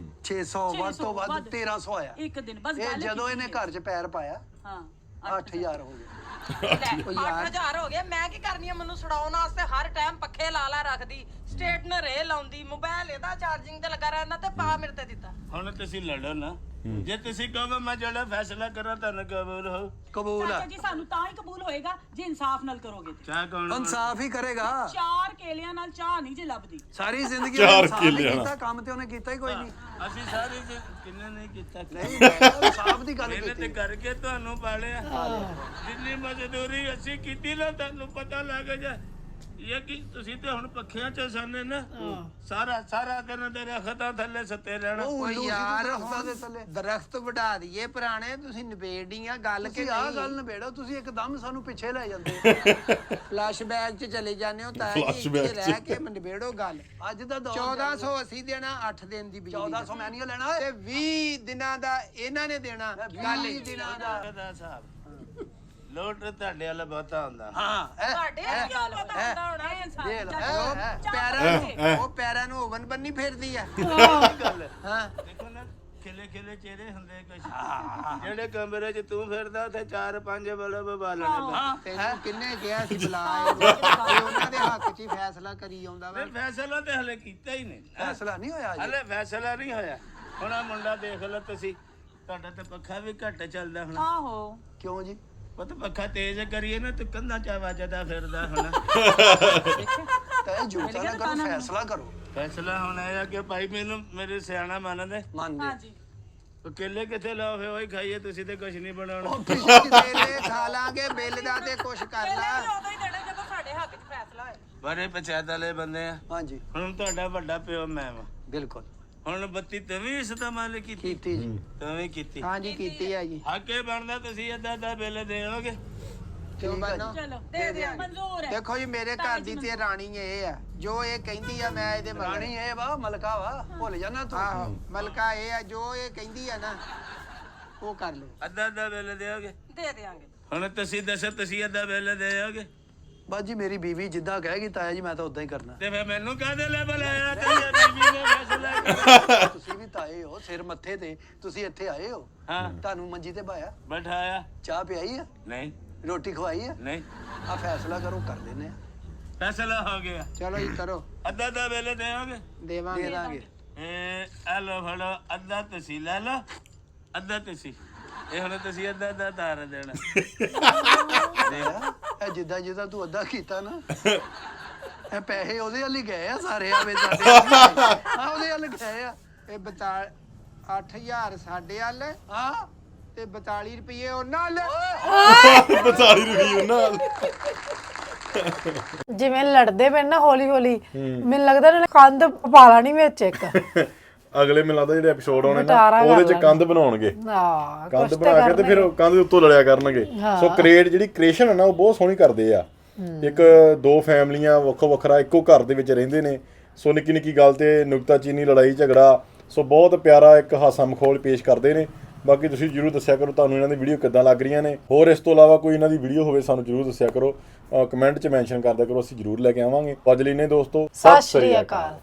600 ਵੱਧ ਤੋਂ ਵੱਧ 1300 ਆਇਆ ਇੱਕ ਦਿਨ ਬਸ ਇਹ ਗੱਲ ਜਦੋਂ ਇਹਨੇ ਘਰ 'ਚ ਪੈਰ ਪਾਇਆ ਹਾਂ 8000 ਹੋ ਗਿਆ। ਉਹ ਯਾਰ 8000 ਹੋ ਗਿਆ। ਮੈਂ ਕੀ ਕਰਨੀ ਆ? ਮੈਨੂੰ ਛਡਾਉਣ ਵਾਸਤੇ ਹਰ ਟਾਈਮ ਪੱਖੇ ਲਾ ਰੱਖਦੀ, ਸਟੇਟਨਰ ਇਹ ਲਾਉਂਦੀ, ਮੋਬਾਈਲ ਇਹਦਾ ਚਾਰਜਿੰਗ ਤੇ ਲੱਗਾ ਰਹਿੰਦਾ ਤੇ ਪਾ ਮੇਰੇ ਤੇ ਦਿੱਤਾ। ਹੁਣ ਤੁਸੀਂ ਲੜੋ ਨਾ, ਜੇ ਤੁਸੀਂ ਕਹੋ ਮੈਂ ਜਿਹੜਾ ਫੈਸਲਾ ਕਰਾਂ ਤੁਹਾਨੂੰ ਕਬੂਲ ਹੋ। ਕਬੂਲ ਆ, ਚਾਚਾ ਜੀ ਸਾਨੂੰ ਤਾਂ ਹੀ ਕਬੂਲ ਹੋਏਗਾ ਜੇ ਇਨਸਾਫ ਨਾਲ ਕਰੋਗੇ ਤੇ। ਚਾਹ ਕੌਣ ਇਨਸਾਫ ਹੀ ਕਰੇਗਾ। 4 ਕੇਲਿਆਂ ਨਾਲ ਚਾਹ ਨਹੀਂ ਜੇ ਲੱਭਦੀ। ਸਾਰੀ ਜ਼ਿੰਦਗੀ ਚਾਰ ਉਹਨੇ ਇਨਸਾਫ ਹੀ ਕਿੱਲਿਆਂ ਕੀਤਾ, ਕੰਮ ਤੇ ਉਹਨੇ ਕੀਤਾ ਹੀ ਕੋਈ ਨਹੀਂ। ਅਸੀਂ ਸਾਰੇ ਕਿੰਨੇ ਨਹੀਂ ਕੀਤਾ? ਨਹੀਂ ਮੈਂ ਇਨਸਾਫ ਦੀ ਗੱਲ ਮਿਹਨਤ ਕੀਤੀ। ਕਰਕੇ ਤੁਹਾਨੂੰ ਪਾਲਿਆ, ਜਿੰਨੀ ਮਜ਼ਦੂਰੀ ਅਸੀਂ ਕੀਤੀ ਨਾ ਤੁਹਾਨੂੰ ਪਤਾ ਲੱਗ ਜਾ। ਇਹ ਕੀ ਤੁਸੀਂ ਤੇ ਹੁਣ ਪੱਖਿਆਂ 'ਚ ਸਾਨੇ ਨਾ, ਸਾਰਾ ਦਿਨ ਤੇ ਰਖਤਾਂ ਥੱਲੇ ਸੁੱਤੇ ਰਹਿਣਾ। ਉਹ ਉਹ ਉੱਲੂ ਸੀ ਯਾਰ ਦਰਖਤਾਂ ਦੇ ਥੱਲੇ। ਦਰਖਤ ਵਢਾ ਦਈਏ ਪੁਰਾਣੇ, ਤੁਸੀਂ ਨਿਬੇੜੀਆਂ ਗੱਲ ਕਿ ਤੁਸੀਂ ਆਹ ਨਹੀਂ? ਗੱਲ ਨਿਬੇੜੋ, ਤੁਸੀਂ ਇੱਕਦਮ ਸਾਨੂੰ ਪਿੱਛੇ ਲੈ ਜਾਂਦੇ। ਫਲੈਸ਼ਬੈਕ 'ਚ ਚਲੇ ਜਾਂਦੇ ਹੋ ਤਾਂ Flashback 'ਚ। ਰਹਿ ਕੇ ਨਿਬੇੜੋ ਗੱਲ। ਅੱਜ ਦਾ ਦੌਰ 1400 ਅਸੀਂ ਦੇਣਾ 8 ਦਿਨ ਦੀ ਬਿਜਲੀ 1400 ਮੈਂ ਨਹੀਂ ਲੈਣਾ ਤੇ 20 ਦਿਨਾਂ ਦਾ ਇਹਨਾਂ ਨੇ ਦੇਣਾ। ਗੱਲ 20 ਦਿਨਾਂ ਦਾ। ਦਾ ਹਿਸਾਬ ਲੋਟ ਤੁਹਾਡੇ ਵਾਲਾ ਬਹੁਤਾ ਹੁੰਦਾ। ਹਾਂ ਤੁਹਾਡੇ ਕੀ ਪਤਾ ਹੁੰਦਾ ਹੋਣਾ ਇਨਸਾਨ ਇਹ ਲੈ, ਉਹ ਇਹ ਪੈਰਾਂ ਨੂੰ ਓਵਨ ਬੰਨੀ ਫੇਰਦੀ ਆ। ਗੱਲ ਹਾਂ ਦੇਖੋ ਨਾ ਖਿਲੇ ਚਿਹਰੇ ਹੁੰਦੇ ਕੁਛ, ਜਿਹੜੇ ਕਮਰੇ 'ਚ ਤੂੰ ਫਿਰਦਾ ਉੱਥੇ 4-5 ਬਲਬ ਬਾਲਣੇ। ਤੈਨੂੰ ਕਿੰਨੇ ਕਿਹਾ ਸੀ ਬੁਲਾ ਇਹ ਉਹਨਾਂ ਦੇ ਹੱਕ 'ਚ ਹੀ ਫੈਸਲਾ ਕਰੀ ਆਉਂਦਾ ਵਾ। ਫੈਸਲਾ ਤੇ ਹਲੇ ਕੀਤਾ ਹੀ ਨਹੀਂ। ਫੈਸਲਾ ਨਹੀਂ ਹੋਇਆ ਜੀ। ਹਲੇ ਫੈਸਲਾ ਨਹੀਂ ਹੋਇਆ। ਹੁਣ ਆ ਮੁੰਡਾ ਦੇਖ ਲਓ ਤੁਸੀਂ, ਤੁਹਾਡਾ ਤੇ ਪੱਖਾ ਵੀ ਘੱਟ ਚੱਲਦਾ ਹੁਣ। ਆਹੋ ਕਿਉਂ ਜੀ? ਪੁੱਤ ਪੱਖਾ ਤੇਜ਼ ਕਰੀਏ ਨਾ ਤੇ ਕੰਧਾਂ 'ਚ ਵੱਜਦਾ ਫਿਰਦਾ ਹੁਣ। ਤਾਂ ਇਹ ਝੂਠਾ ਨਾ ਕਰੋ, ਫੈਸਲਾ ਕਰੋ। ਫੈਸਲਾ ਹੁਣ ਇਹ ਆ ਕਿ ਭਾਈ ਮੈਨੂੰ ਮੇਰੇ ਸਿਆਣਾ ਮੰਨਦੇ, ਮੰਨਦੇ ਹਾਂਜੀ ਉਹ ਕੇਲੇ ਕਿੱਥੇ ਲਾਓ ਫੇ ਉਹੀ ਖਾਈਏ, ਤੁਸੀਂ ਤੇ ਕੁਝ ਨਹੀਂ ਬਣਾਉਣਾ। ਤੇਰੇ ਖਾ ਲਾਂਗੇ ਬਿੱਲ ਦਾ ਤੇ ਕੁਛ ਕਰ ਲਾ। ਉਦੋਂ ਹੀ ਦੇਣਾ ਜਦੋਂ ਸਾਡੇ ਹੱਕ 'ਚ ਫੈਸਲਾ ਹੋਏ। ਬੜੇ ਪੰਚਾਇਤ ਵਾਲੇ ਬੰਦੇ ਆ। ਹਾਂਜੀ ਹੁਣ ਤੁਹਾਡਾ ਵੱਡਾ ਪਿਓ ਮੈਂ ਵਾ, ਬਿਲਕੁਲ ਹੁਣ ਬੱਤੀ ਤਵੀਂ ਇਸਤੇਮਾਲ ਕੀਤੀ, ਕੀਤੀ ਜੀ। ਤਵੀਂ ਕੀਤੀ। ਹਾਂਜੀ ਕੀਤੀ ਆ ਜੀ। ਹਾਕੇ ਬਣਦਾ ਤੁਸੀਂ ਅੱਧਾ ਬਿੱਲ ਦੇਓਗੇ। ਕਿਉਂ ਬੰਨੋ? ਚਲੋ ਦੇ ਦਿਆਂਗੇ। ਮਨਜ਼ੂਰ ਹੈ। ਦੇਖੋ ਜੀ ਮੇਰੇ ਘਰ ਦੀ ਤੇ ਰਾਣੀ ਇਹ ਆ, ਜੋ ਇਹ ਕਹਿੰਦੀ ਆ ਮੈਂ ਇਹਦੇ ਮਗਰ। ਰਾਣੀ ਇਹ ਵਾ, ਮਲਕਾ ਵਾ, ਭੁੱਲ ਜਾਣਾ ਤੂੰ। ਆਹੋ ਮਲਕਾ ਇਹ ਆ, ਜੋ ਇਹ ਕਹਿੰਦੀ ਆ ਨਾ ਉਹ ਕਰ ਲਓ। ਅੱਧਾ ਬਿੱਲ ਦੇਓਗੇ। ਦੇ ਦਿਆਂਗੇ। ਹੁਣ ਤੁਸੀਂ ਦੱਸੋ, ਤੁਸੀਂ ਅੱਧਾ ਬਿੱਲ ਦੇਓਗੇ? ਬਸ ਜੀ ਮੇਰੀ ਬੀਵੀ ਜਿੱਦਾਂ ਕਹੇਗੀ ਤਾਇਆ ਜੀ ਮੈਂ ਤਾਂ ਉਦਾਂ ਹੀ ਕਰਨਾ। ਤੇ ਫੇ ਮੈਨੂੰ ਕਾਹਦੇ ਲੈ ਬੁਲਾਇਆ? ਤੇਰੀ ਬੀਬੀ ਨੇ ਫੈਸਲਾ ਕੀਤਾ। ਤੁਸੀਂ ਵੀ ਤਾਏ ਹੋ, ਸਿਰ ਮੱਥੇ ਤੇ ਤੁਸੀਂ ਇੱਥੇ ਆਏ ਹੋ, ਹਾਂ ਤੁਹਾਨੂੰ ਮੰਜੀ ਤੇ ਬਾਇਆ, ਬਿਠਾਇਆ ਚਾਹ ਪਿਆਈ ਆ, ਨਹੀਂ ਰੋਟੀ ਖਵਾਈ ਆ। ਨਹੀਂ ਆ ਫੈਸਲਾ ਕਰੋ, ਕਰ ਦਿੰਨੇ ਆ, ਫੈਸਲਾ ਹੋ ਗਿਆ। ਚਲੋ ਜੀ ਕਰੋ, ਅੱਧਾ ਬਿੱਲ ਦੇਓਗੇ? ਦੇ ਦੇਵਾਂਗੇ। ਦਾਂਗੇ। ਇਹ ਆ ਲੋ ਫੜੋ, ਅੱਧਾ ਤੁਸੀਂ ਲੈ ਲਓ, ਅੱਧਾ ਤੁਸੀਂ। ਇਹ ਹੁਣ ਤੁਸੀਂ ਅੱਧਾ ਤਾਰ ਦੇਣਾ। ਇਹ ਜਿੱਦਾਂ ਤੂੰ ਅੱਧਾ ਕੀਤਾ ਨਾ, ਇਹ ਪੈਸੇ ਉਹਦੇ ਵੱਲ ਹੀ ਗਏ ਆ ਸਾਰੇ, ਆਵੇ ਸਾਡੇ ਆ ਉਹਦੇ ਵੱਲ ਗਏ ਆ। ਇਹ 8000 ਸਾਡੇ ਵੱਲ ਹਾਂ ਤੇ 42 ਰੁਪਏ ਉਹਨਾਂ ਵੱਲ। 42 ਰੁਪਏ ਨਾਲ। ਜਿਵੇਂ ਲੜਦੇ ਪਏ ਨਾ ਹੌਲੀ ਹੌਲੀ, ਮੈਨੂੰ ਲੱਗਦਾ ਇਹਨਾਂ ਨੇ ਕੰਧ ਪਾ ਲੈਣੀ ਵਿੱਚ ਇੱਕ। ਅਗਲੇ ਮੈਨੂੰ ਲੱਗਦਾ ਜਿਹੜੇ ਐਪੀਸੋਡ ਆਉਣੇ ਨਾ ਮਟਾਰਾ ਉਹਦੇ ਕਰ ਚ ਕੰਧ ਬਣਾਉਣਗੇ, ਹਾਂ ਕੰਧ ਕੁਛ ਬਣਾ ਕੇ ਤੇ ਫਿਰ ਉਹ ਕੰਧ ਦੇ ਉੱਤੋਂ ਲੜਿਆ ਕਰਨਗੇ। ਸੋ ਜਿਹੜੀ ਕ੍ਰੀਏਸ਼ਨ ਹੈ ਨਾ ਉਹ ਬਹੁਤ ਸੋਹਣੀ ਕਰਦੇ ਆ। ਇੱਕ ਦੋ ਫੈਮਲੀਆਂ ਵੱਖੋ ਵੱਖਰਾ ਇੱਕੋ ਘਰ ਦੇ ਵਿੱਚ ਰਹਿੰਦੇ ਨੇ, ਸੋ ਨਿੱਕੀ ਨਿੱਕੀ ਗੱਲ ਤੇ ਨੁਕਤਾਚੀਨੀ ਲੜਾਈ ਝਗੜਾ, ਸੋ ਬਹੁਤ ਪਿਆਰਾ ਇੱਕ ਹਾਸਾ ਮਖੌਲ ਪੇਸ਼ ਕਰਦੇ ਨੇ। ਬਾਕੀ ਤੁਸੀਂ ਜਰੂਰ ਦੱਸਿਆ ਕਰੋ ਤੁਹਾਨੂੰ ਇਹਨਾਂ ਦੀ ਵੀਡੀਓ ਕਿੱਦਾਂ ਲੱਗ ਰਹੀਆਂ ਨੇ। ਹੋਰ ਇਸ ਤੋਂ ਇਲਾਵਾ ਕੋਈ ਇਹਨਾਂ ਦੀ ਵੀਡੀਓ ਹੋਵੇ ਸਾਨੂੰ ਜਰੂਰ ਦੱਸਿਆ ਕਰੋ, ਕਮੈਂਟ 'ਚ ਮੈਂਸ਼ਨ ਕਰਦਿਆ ਕਰੋ, ਅਸੀਂ ਜਰੂਰ ਲੈ ਕੇ ਆਵਾਂਗੇ। ਅੱਜ ਲਈ ਨੇ ਦੋਸਤੋ, ਸਤਿ ਸ਼੍ਰੀ ਅਕਾਲ।